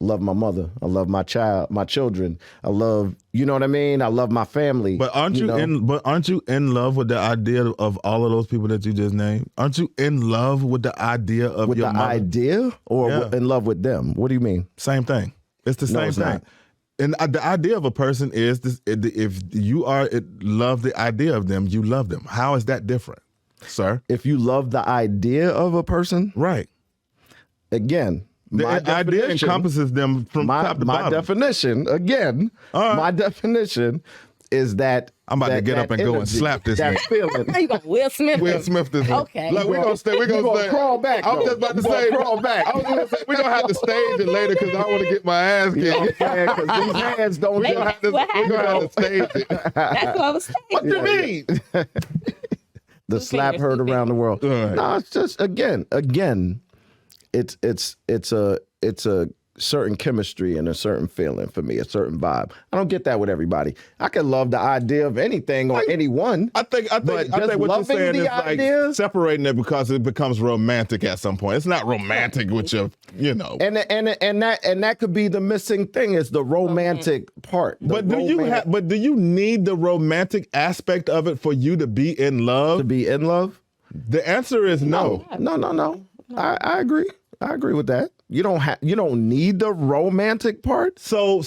I love my mother. I love my children. I love, you know what I mean? I love my family. But aren't you in love with the idea of all of those people that you just named? Aren't you in love with the idea of with your the mother? idea, or Yeah. in love with them? What do you mean? Same thing. It's the No, same it's thing. not. And the idea of a person is this: if you love the idea of them, you love them. How is that different, sir? If you love the idea of a person, Right. again, The my idea definition, encompasses them from top to my bottom. definition, again, All right. my definition is that I'm about to get up and go and energy, slap this that nigga. feeling. How you gonna Will Smith? Will Smith this one. Okay. Look, we're gonna stay. We're You gonna gonna stay. crawl back, I was though. just about to You gonna say. crawl back. I was gonna say we're gonna have to stage it later because I want to get my ass You know kicked. what I'm saying? 'Cause these hands don't We're Hey, gonna do have to. what We're gonna have to stage it. That's what I was saying. What you mean? the slap fingers, heard two around the world. All right. No, it's just again, it's a certain chemistry and a certain feeling for me, a certain vibe. I don't get that with everybody. I can love the idea of anything or anyone. I think But what just you're loving saying the is idea- like separating it because it becomes romantic at some point. It's not romantic with your, And that could be the missing thing, is the romantic part. But do you need the romantic aspect of it for you to be in love? to be in love? The answer is no. No. I agree. I agree with that. You don't need the romantic part. So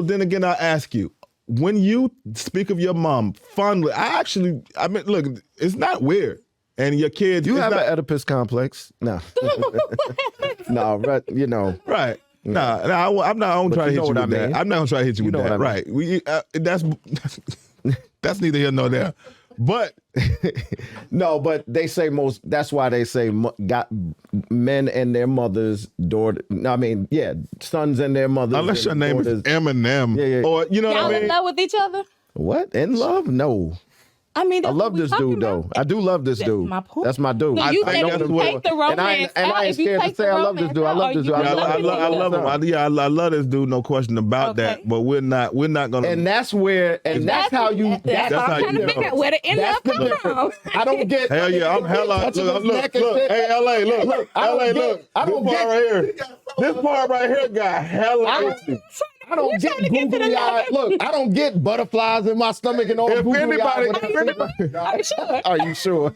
then again, I ask you, when you speak of your mom fondly, I mean, look, it's not weird. And your kids, You it's have not, an Oedipus complex. No. No, but right. Nah, I'm not gonna try to you hit know you what I with that. mean. I'm not gonna try to hit you with know that. what I mean. Right. That's neither here nor there. But No, but they say that's why they say got men and their mothers, sons and their mothers. unless your and name daughters. is Eminem, Yeah. or you know Y'all what I in mean. love with each other? What? In love? No. I mean, I that's love what we this talking dude, though. about. I do love this That's dude. my point. That's my dude. So you I said know if the you word. take the romance and I out, ain't if you scared to take say the I love this romance dude. I out, love are this you dude. I Yeah, love I this loving dude. love him. I love this dude, no question about that. Okay. But we're not gonna. And that's where, and that's how you. That's how how I'm you trying to know. figure out where the in love That's the come difference. from. I don't get. Hell yeah, I'm hella. touching Look, his look, neck and look. shit. Hey, LA, look. I don't LA, get- look. I don't This part get- right here. This part right here got hella. I don't get googly eyed. Look, I don't get butterflies in my stomach and all If googly anybody- eyed. if Sure. Are you sure?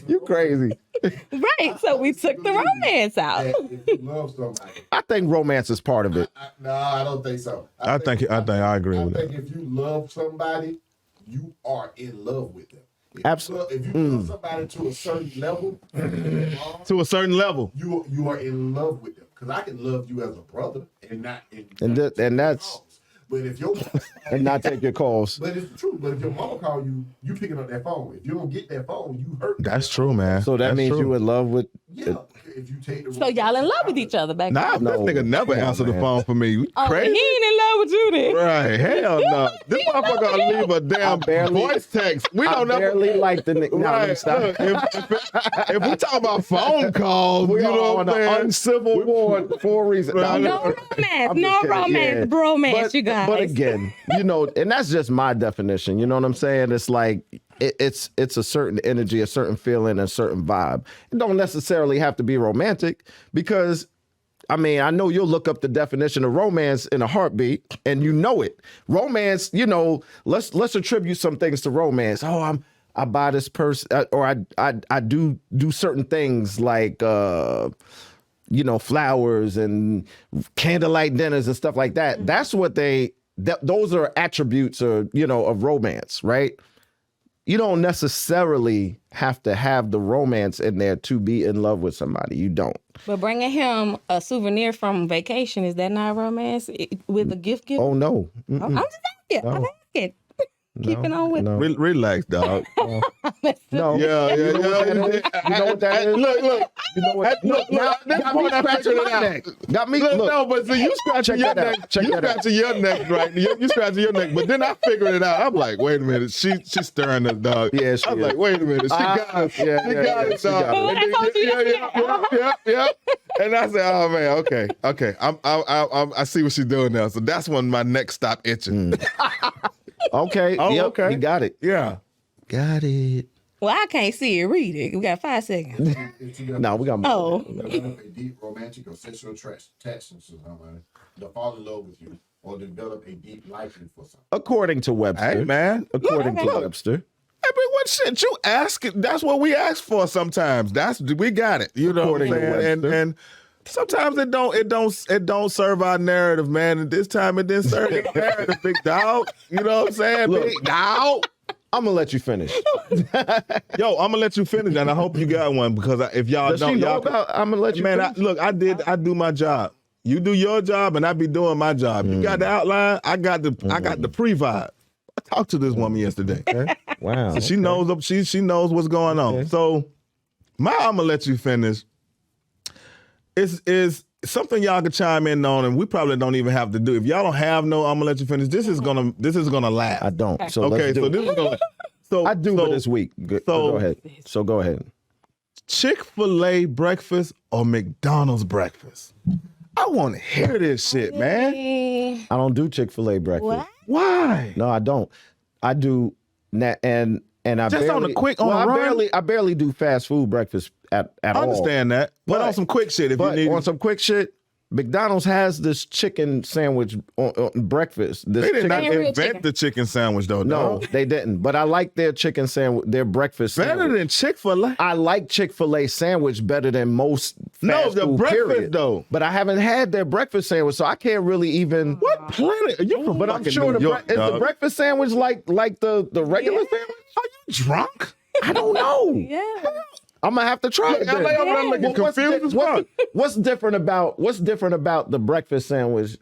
You crazy. Right. So we took the romance out. If you love somebody, I think romance is part of it. no, I don't think so. I think I agree with I that. think if you love somebody, you are in love with them. Absolutely. If you love somebody to a certain level, To a certain level. you are in love with them. Because I can love you as a brother and not And that's But if your and not take your calls. but it's true. But if your mama call you, you picking up that phone. If you don't get that phone, you hurt. That's true, man. So that That's means true. you in love with. Yeah. If you take the So y'all in love with each other back Nah, then? this No. nigga never Come on, answered the man. phone for me. You Oh, crazy? he ain't in love with you then. Right, hell no. This motherfucker gonna leave a damn barely- voice text. We I don't know. barely like the nigga. Nah, let me Right. stop. Look, if we talk about phone calls, We you are know on what an I'm saying? uncivil war for a reason. Right. No romance. I'm No just kidding, romance. yeah. Bromance, you guys. But again, and that's just my definition. You know what I'm saying? It's like it's a certain energy, a certain feeling, a certain vibe. It don't necessarily have to be romantic, because I mean, I know you'll look up the definition of romance in a heartbeat, and you know it. Romance, let's attribute some things to romance. Oh, I buy this person, or I do certain things like flowers and candlelight dinners and stuff like that. That's what those are attributes of romance, right? You don't necessarily have to have the romance in there to be in love with somebody. You don't. But bringing him a souvenir from vacation, is that not romance? With a gift? Oh no. I'm just asking. I'm asking. keeping on with. No. Relax, dog. No. Yeah. You know what that is? Look. You know what? Look, now, this got me point I scratching figured my it out. neck. Got me. Look, Look, no, but see, you scratching your that out. neck. Check You that out. scratching your neck, right? You scratching your neck. But then I figured it out. I'm like, wait a minute. She's stirring us, dog. Yeah, I she was is. like, wait a minute. She got us. She got it, she got dog. it. What I told you Yeah. And I said, oh man, okay. I see what she's doing now. So that's when my neck stopped itching. Okay. Oh, yep, okay. You got it. Yeah. Got it. Well, I can't see it. Read it. We got 5 seconds. No, we got more. Oh. Develop a deep romantic or sexual attachment to somebody, to fall in love with you, or develop a deep liking for something. According to Webster. Hey man. According to okay. Webster. I mean, what shit you asking? That's what we ask for sometimes. We got it. You know According what to I'm saying? Webster. And sometimes it don't serve our narrative, man. And this time it didn't serve the narrative, big dog. You know what I'm saying? Look. Big dog. I'm gonna let you finish. Yo, I'm gonna let you finish, and I hope you got one because if y'all Does don't, she know y'all about? I'm gonna let you man. finish. I do my job. You do your job, and I be doing my job. You got the outline. I got the pre-vibe. I talked to this woman yesterday. Wow. So she knows she knows what's going on. So I'm gonna let you finish. Is something y'all can chime in on, and we probably don't even have to do. If y'all don't have no, I'm gonna let you finish. This is gonna last. I don't. So Okay, let's do so it. this is gonna. So I do so for this week. Go ahead. So go ahead. Chick-fil-A breakfast or McDonald's breakfast? I want to hear this shit, man. I don't do Chick-fil-A breakfast. What? Why? No, I don't. I do and I Just barely, on the quick, on well, the run? I barely do fast food breakfast at I all. understand that, but on some quick shit, if you But need. on some quick shit, McDonald's has this chicken sandwich on breakfast. This They did not Chicken. Real invent chicken. the chicken sandwich, though. No, dog. they didn't. But I like their chicken sandwich, their breakfast Better sandwich. than Chick-fil-A. I like Chick-fil-A sandwich better than most No, fast the food, breakfast, period. though. But I haven't had their breakfast sandwich, so I can't really even. What planet? Are you from But I'm fucking sure New York, is the dog? breakfast sandwich like the regular Yeah. sandwich? Are you drunk? I don't know. Yeah. I'm gonna have to try it. I'm then. like, I'm looking confused as fuck. What's different about the breakfast sandwich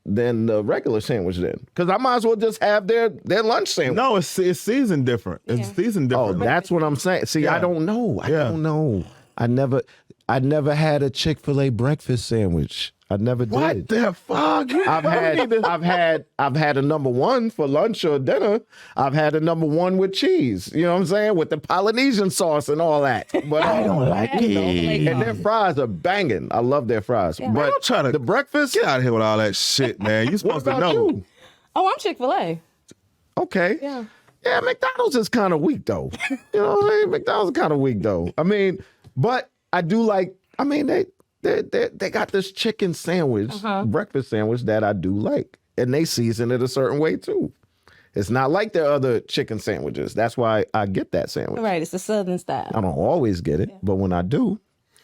than the regular sandwich then? Because I might as well just have their lunch sandwich. No, it's seasoned different. It's seasoned Oh, different. that's what I'm saying. See, I Yeah. don't know. I Yeah. don't know. I never had a Chick-fil-A breakfast sandwich. I never did. What the fuck? I've had a number one for lunch or dinner. I've had a number one with cheese. You know what I'm saying? With the Polynesian sauce and all that. But I don't like it. And their fries are banging. I love their fries. But don't try to- the breakfast, Get out of here with all that shit, man. You what supposed to about know. you? Oh, I'm Chick-fil-A. Okay. Yeah. Yeah, McDonald's is kind of weak though. You know what I mean? McDonald's is kind of weak though. I mean, but I do like. I mean, they got this chicken sandwich, breakfast sandwich that I do like, and they season it a certain way too. It's not like their other chicken sandwiches. That's why I get that sandwich. Right. It's the Southern style. I don't always get it, but when I do,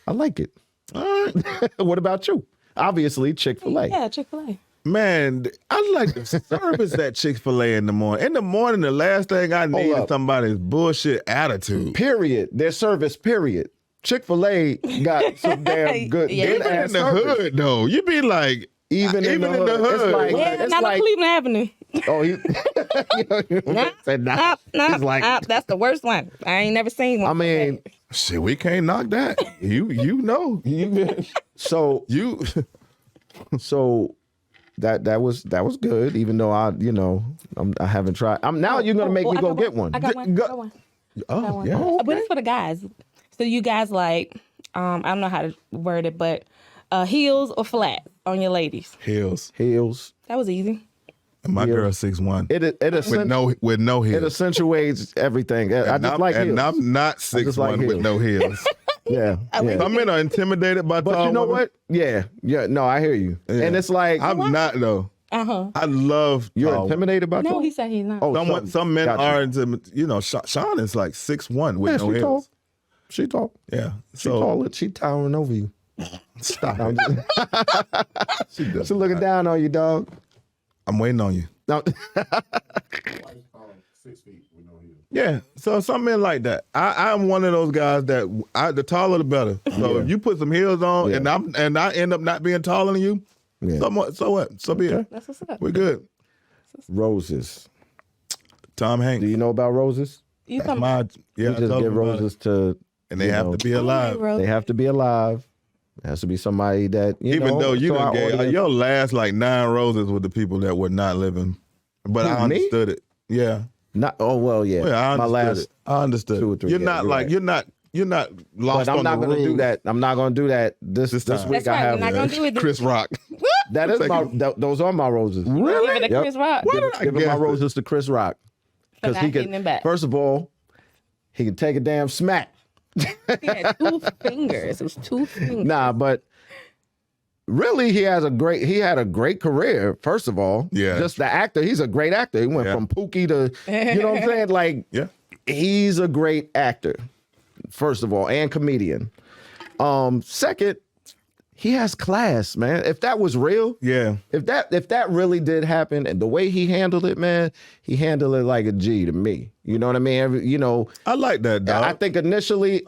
I like it. All right. What about you? Obviously, Chick-fil-A. Yeah, Chick-fil-A. Man, I like the service at Chick-fil-A in the morning. In the morning, the last thing I need is up. somebody's bullshit attitude. Period. Their service, period. Chick-fil-A got some damn good. Yeah, good Even ass in the service. hood, though, you be like, Even in the hood. It's like, Yeah, it's not like on Cleveland Avenue. oh, said nah. It's like, That's the worst one. I ain't never seen one. I mean, shit, we can't knock that. You know. so You that was good. Even though I haven't tried. Now you're gonna make me I go got get one. I got one. I got one. Oh, yeah. But it's for the guys. So you guys like, I don't know how to word it, but heels or flat on your ladies. Heels. Heels. That was easy. And my Heels. girl 6'1". It with no heels. it accentuates everything. I And just I'm, like and heels. I'm not 6'1" just like with heels. no heels. Yeah. Some men are intimidated by But tall you know women. what? Yeah. No, I hear you. Yeah. And it's like I'm not though. I love you're tall intimidated by No, tall? he said he's not. Oh, Some men Gotcha. are intimidated. You know, Sean is like 6'1" with Yeah, no she heels. tall. She tall. Yeah. She tall. She towering over you. Stop I'm, it. just, She does she looking not. down on you, dog. I'm waiting on you. No. 6 feet with no heels. Yeah. So some men like that. I'm one of those guys that the taller the better. So if you put some heels on Yeah. and I end up not being taller than you, Yeah. so what? So be it. That's what's up. We're good. Roses. Tom Hanks. Do you know about roses? You That's talking my, yeah, We I just told give him about it. roses to, And they you have know, to be alive. They have to be alive. It has to be somebody that, you Even know. though you so done our gave audience- your last like 9 roses with the people that were not living. But Who, I me? understood it. Yeah. Not, oh, well, yeah. Well, I My understood last, it. I understood. 2 or 3. You're yeah, not you're like right. you're not lost But I'm on not the going to do rules. that. I'm not going to do that this time. week. That's I right. have We're not gonna do it this Chris Rock. that is my those are my roses. Give it to Yep. Chris Rock. Why did I Giving my guess it? roses to Chris Rock For because not he hitting him could. back. First of all, he can take a damn smack. He had 2 fingers. It was 2 fingers. Nah, but really, he had a great career. First of all, Yeah. just the actor. He's a great actor. He went Yeah. from Pookie to, you know what I'm saying? Like, Yeah. he's a great actor. First of all, and comedian. Second, he has class, man. If that was real, Yeah. if that really did happen, and the way he handled it, man, he handled it like a G to me. You know what I mean? You know, I like that, dog. I think initially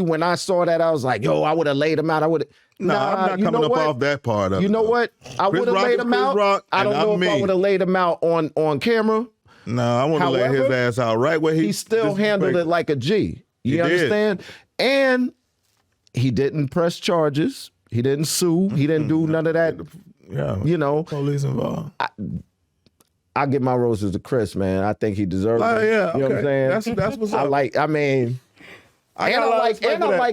when I saw that, I was like, yo, I would have laid him out. I would have. No, I'm not coming up off that part of it. You know though. what? I Chris would have Rock laid is him Chris out. Rock, I don't and know I'm if I me. would have laid him out on camera. No, I want to lay his However, ass out right where He still handled it like a G. You He did. understand? And he didn't press charges. He didn't sue. He didn't do none of that. Yeah. You know, Police involved. I give my roses to Chris, man. I think he deserves Oh, it. yeah, You know what I'm okay. saying? That's what's up. I like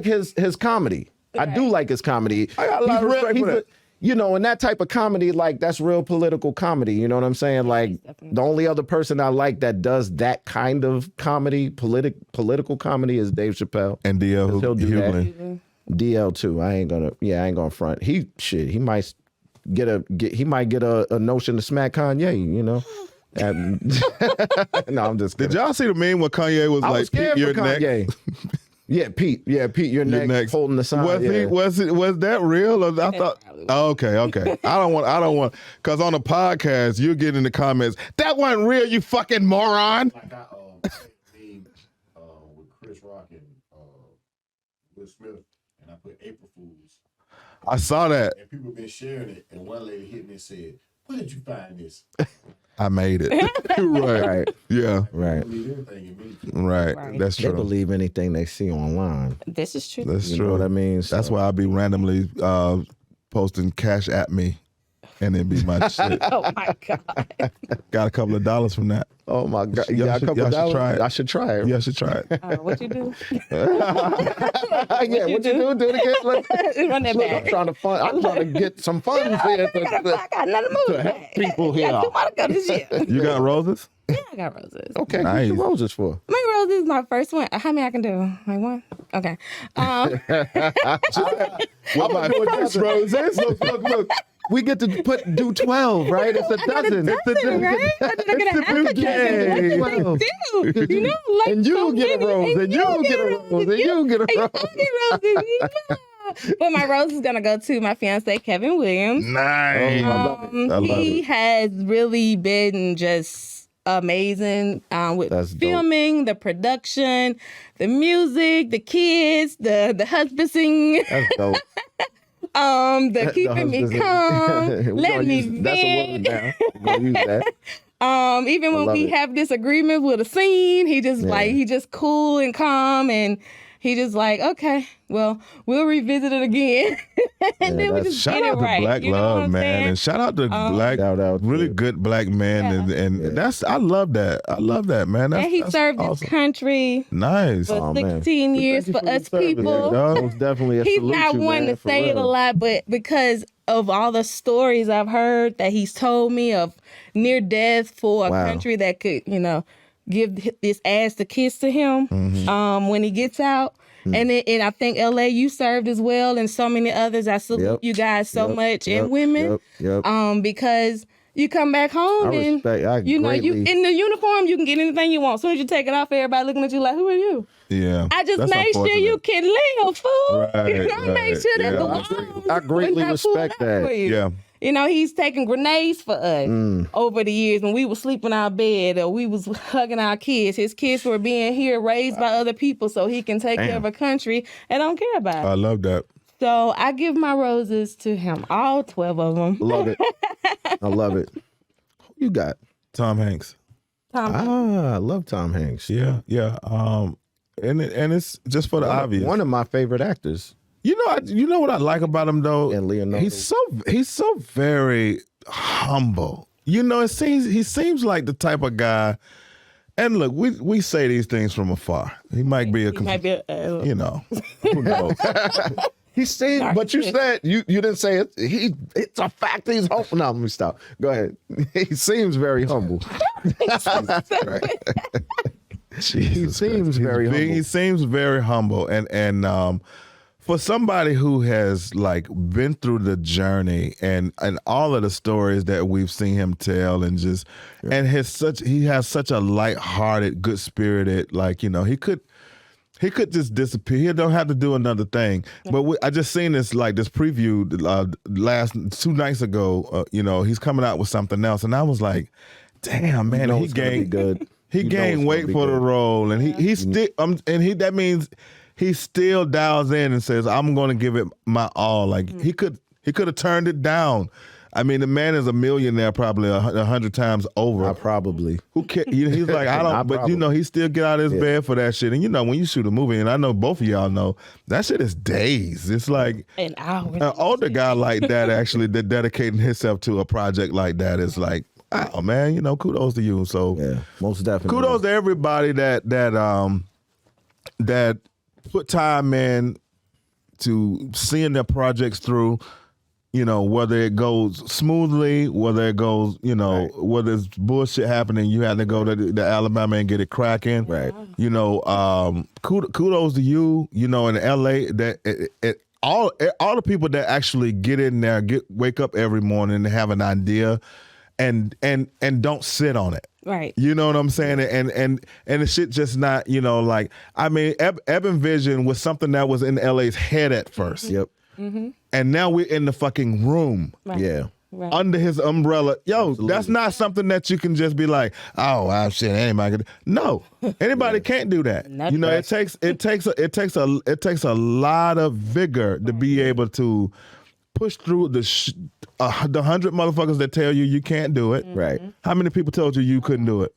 his comedy. I do like his comedy. I got a lot of respect for that. You know, and that type of comedy, like, that's real political comedy. You know what I'm saying? Like, the only other person I like that does that kind of comedy, political comedy, is Dave Chappelle. And DL He'll do that. Hughley. DL too. I ain't gonna front. He might get a notion to smack Kanye, you know. No, I'm just kidding. Did y'all see the meme when Kanye was I like, was scared "Pete, for your neck"? Kanye. Pete, your neck next. holding the sign. Was that real? Or I thought. Oh, okay. I don't want. Because on the podcast, you get in the comments, that wasn't real, you fucking moron. Like I meme with Chris Rock and Will Smith, and I put April Fools, I saw that. and people been sharing it, and one lady hit me and said, "Where did you find this?" I made it. Right. Yeah. Right. I believe anything in me. Right. That's They true. believe anything they see online. This is true. That's You true. know what I mean? That's why I be randomly posting cash at me, and then be my shit. Oh my God. Got a couple of dollars from that. Oh my God! You Y'all got a should- couple y'all should dollars? try it. I should try it. You should try it. What you do? What you do? Do it again. Look, Run that look, back. I'm trying to get some funds here I got another move. help people here. I got 2 more to go this year. You got roses? Yeah, I got roses. Okay, Nice. what's your roses for? My roses is my first one. How many I can do? Like 1? Okay. What about first roses? Look. We get to do 12, right? It's a dozen. Dozen, right? I did I get a half a birthday. dozen. I do. You know, like And you so get a many. rose, and you get a rose, and you get a And rose. you get roses. But my rose is gonna go to my fiance Kevin Williams. Nice. I love He it. has really been just amazing with That's dope. filming, the production, the music, the kids, the husbanding, That's dope. the keeping me calm, We let gonna me use- That's a woman vent. now. We're gonna use that. Even when love we it. have disagreements with a scene, he just he just cool and calm, and he just like, okay, well, we'll revisit it again, and then we that's- just Shout get it out to right. Black You know what Love, I'm man, saying? and shout out to black, Shout out to- really good black men, and that's I love that. I love that, man. That's, And he that's served awesome. his country Nice. for Oh, man. 16 years Thank you for your us service, people. dog. Most definitely a He's salute not you, one man, to for say it a real. lot, but because of all the stories I've heard that he's told me of near death for a Wow. country that could, give this ass to kiss to him Mm-hmm. when he gets out. And I think LA, you served as well, and so many others. I salute Yep. you guys so Yep, much, yep, and women, Yep. because you come back home I and respect. I you greatly. in the uniform, you can get anything you want. As soon as you take it off, everybody looking at you like, "Who are you?" Yeah. I just That's made sure you unfortunate. can live, fool. Right, I made right, sure that yeah. the I walls I greatly was not pulled respect out that. for you. Yeah. He's taking grenades for us over the years when we were sleeping in our bed or we was hugging our kids. His kids were being here raised by other people so he can take care of a country and don't care about it. I love that. So I give my roses to him, all 12 of them. Love it. I love it. Who you got? Tom Hanks. I love Tom Hanks. Yeah. And it's just for the obvious. One of my favorite actors. You know what I like about him though? And Leonardo. He's so very humble. You know, he seems like the type of guy. And look, we say these things from afar. He might be you know, who knows? He seems, but you said you didn't say it. It's a fact. He's humble. No, let me stop. Go ahead. He seems very humble. He seems very humble. He seems very humble, and for somebody who has like been through the journey and all of the stories that we've seen him tell, and just and he has such a lighthearted, good spirited, like, you know, he could just disappear. He don't have to do another thing. But I just seen this preview last 2 nights ago. You know, he's coming out with something else, and I was like, damn, man, he gained good. He gained weight for the role, and that means he still dials in and says, I'm going to give it my all. Like he could have turned it down. I mean, the man is a millionaire probably 100 times over. Probably. Who cares? He's like, I don't, but you know, he still get out of his bed for that shit. And you know, when you shoot a movie, and I know both of y'all know, that shit is days. It's like an hour. An older guy like that actually dedicating himself to a project like that is like, oh man, you know, kudos to you. So yeah, most definitely. Kudos to everybody that put time in to seeing their projects through. You know, whether it goes smoothly, whether it goes, you know, whether it's bullshit happening, you had to go to the Alabama and get it cracking. Right. You know, kudos to you. You know, in LA, that all the people that actually get in there, wake up every morning and have an idea, and don't sit on it. Right. You know what I'm saying? And the shit just not, you know, like, I mean, Eben Vision was something that was in LA's head at first. Yep. Mm-hmm. And now we're in the fucking room. Right. Yeah. Right. Under his umbrella. Yo, Absolutely. That's not something that you can just be like, oh, wow, shit, anybody can. No. Anybody can't do that. You know, it takes a lot of vigor to be able to push through the 100 motherfuckers that tell you can't do it. Right. How many people told you couldn't do it?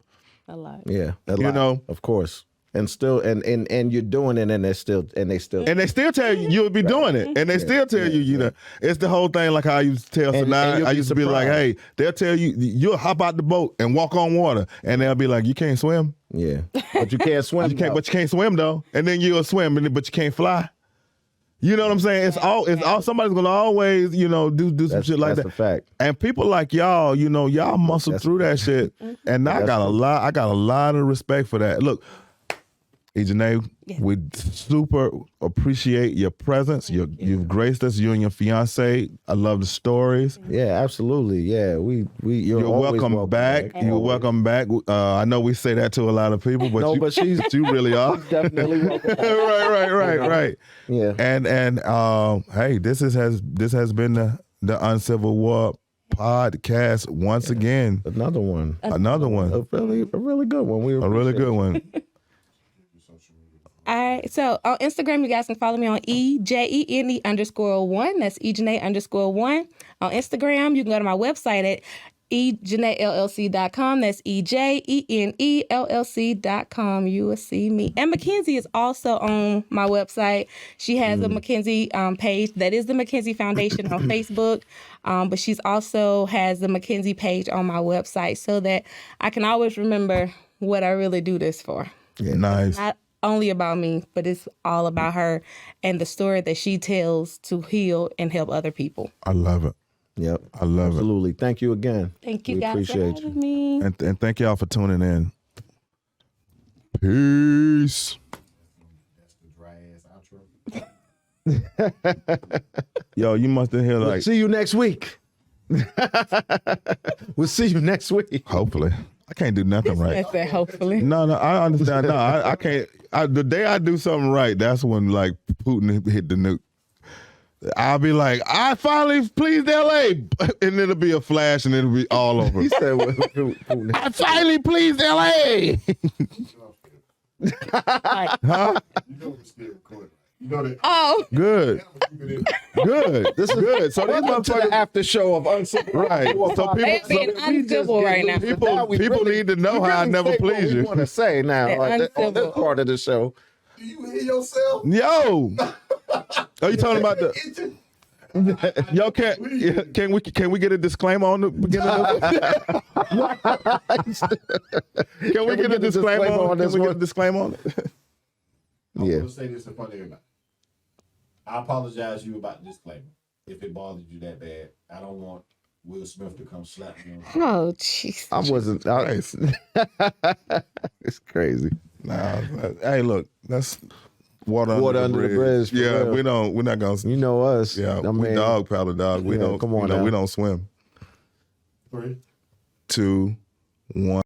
A lot. Yeah. You know, of course. And still, and you're doing it, and they still tell you you'll be doing it, and they still tell you, you know, it's the whole thing. Like how I used to tell Sanaa, I used to be like, hey, they'll tell you you'll hop out the boat and walk on water, and they'll be like, you can't swim. Yeah, but you can't swim. But you can't swim though, and then you'll swim, but you can't fly. You know what I'm saying? It's all. Somebody's gonna always, you know, do some shit like that. That's a fact. And people like y'all, you know, y'all muscle through that shit, and I got a lot of respect for that. Look. Janae, we super appreciate your presence. You've graced us, you and your fiance. I love the stories. Yeah, absolutely. Yeah, you're welcome back. You're welcome back. I know we say that to a lot of people, but but you really are. Definitely welcome back. Right. Yeah. And hey, this has been the Uncivil War podcast once again. Another one. A really good one. A really good one. All right. So on Instagram, you guys can follow me on EJENE_1. That's EJanae_1. On Instagram, you can go to my website at EJanaeLLC.com. That's EJENELLC.com. You will see me. And Mackenzie is also on my website. She has a Mackenzie page. That is the Mackenzie Foundation on Facebook. But she's also has the Mackenzie page on my website so that I can always remember what I really do this for. Yeah, nice. Not only about me, but it's all about her and the story that she tells to heal and help other people. I love it. Yep. I love it. Absolutely. Thank you again. Thank you We guys appreciate for having me. And thank y'all for tuning in. Peace. That's the dry ass outro. Yo, you must have heard We'll like. see you next week. We'll see you next week. Hopefully. I can't do nothing right. I said hopefully. No, I understand. No, I can't. The day I do something right, that's when like Putin hit the nuke. I'll be like, I finally pleased LA, and it'll be a flash, and it'll be all over. He said, I finally pleased LA. Like, Huh? You know we're still recording. You know that. Oh, Good. Good. This is good. So these welcome to the motherfuckers, after show of Uncivil. right? So they're being uncivil right now. people need to know how I never please you. Want to say now They're on this uncivil. part of the show? Do you hear yourself? Yo, are you talking about the? Yo, can we get a disclaimer on the beginning of this? Can we get a disclaimer on this? Can we get a disclaimer on it? I'm Yeah. gonna say this in front of everybody. I apologize to you about the disclaimer. If it bothered you that bad, I don't want Will Smith to come slap you. Oh, jeez. I wasn't. It's crazy. Nah, hey, look, that's water under the bridge, for Yeah, real. we're not gonna. You know us. Yeah, I we mean, dog paddle dog. We Yeah, don't. come on you know, now. we don't swim. 3, 2, 1.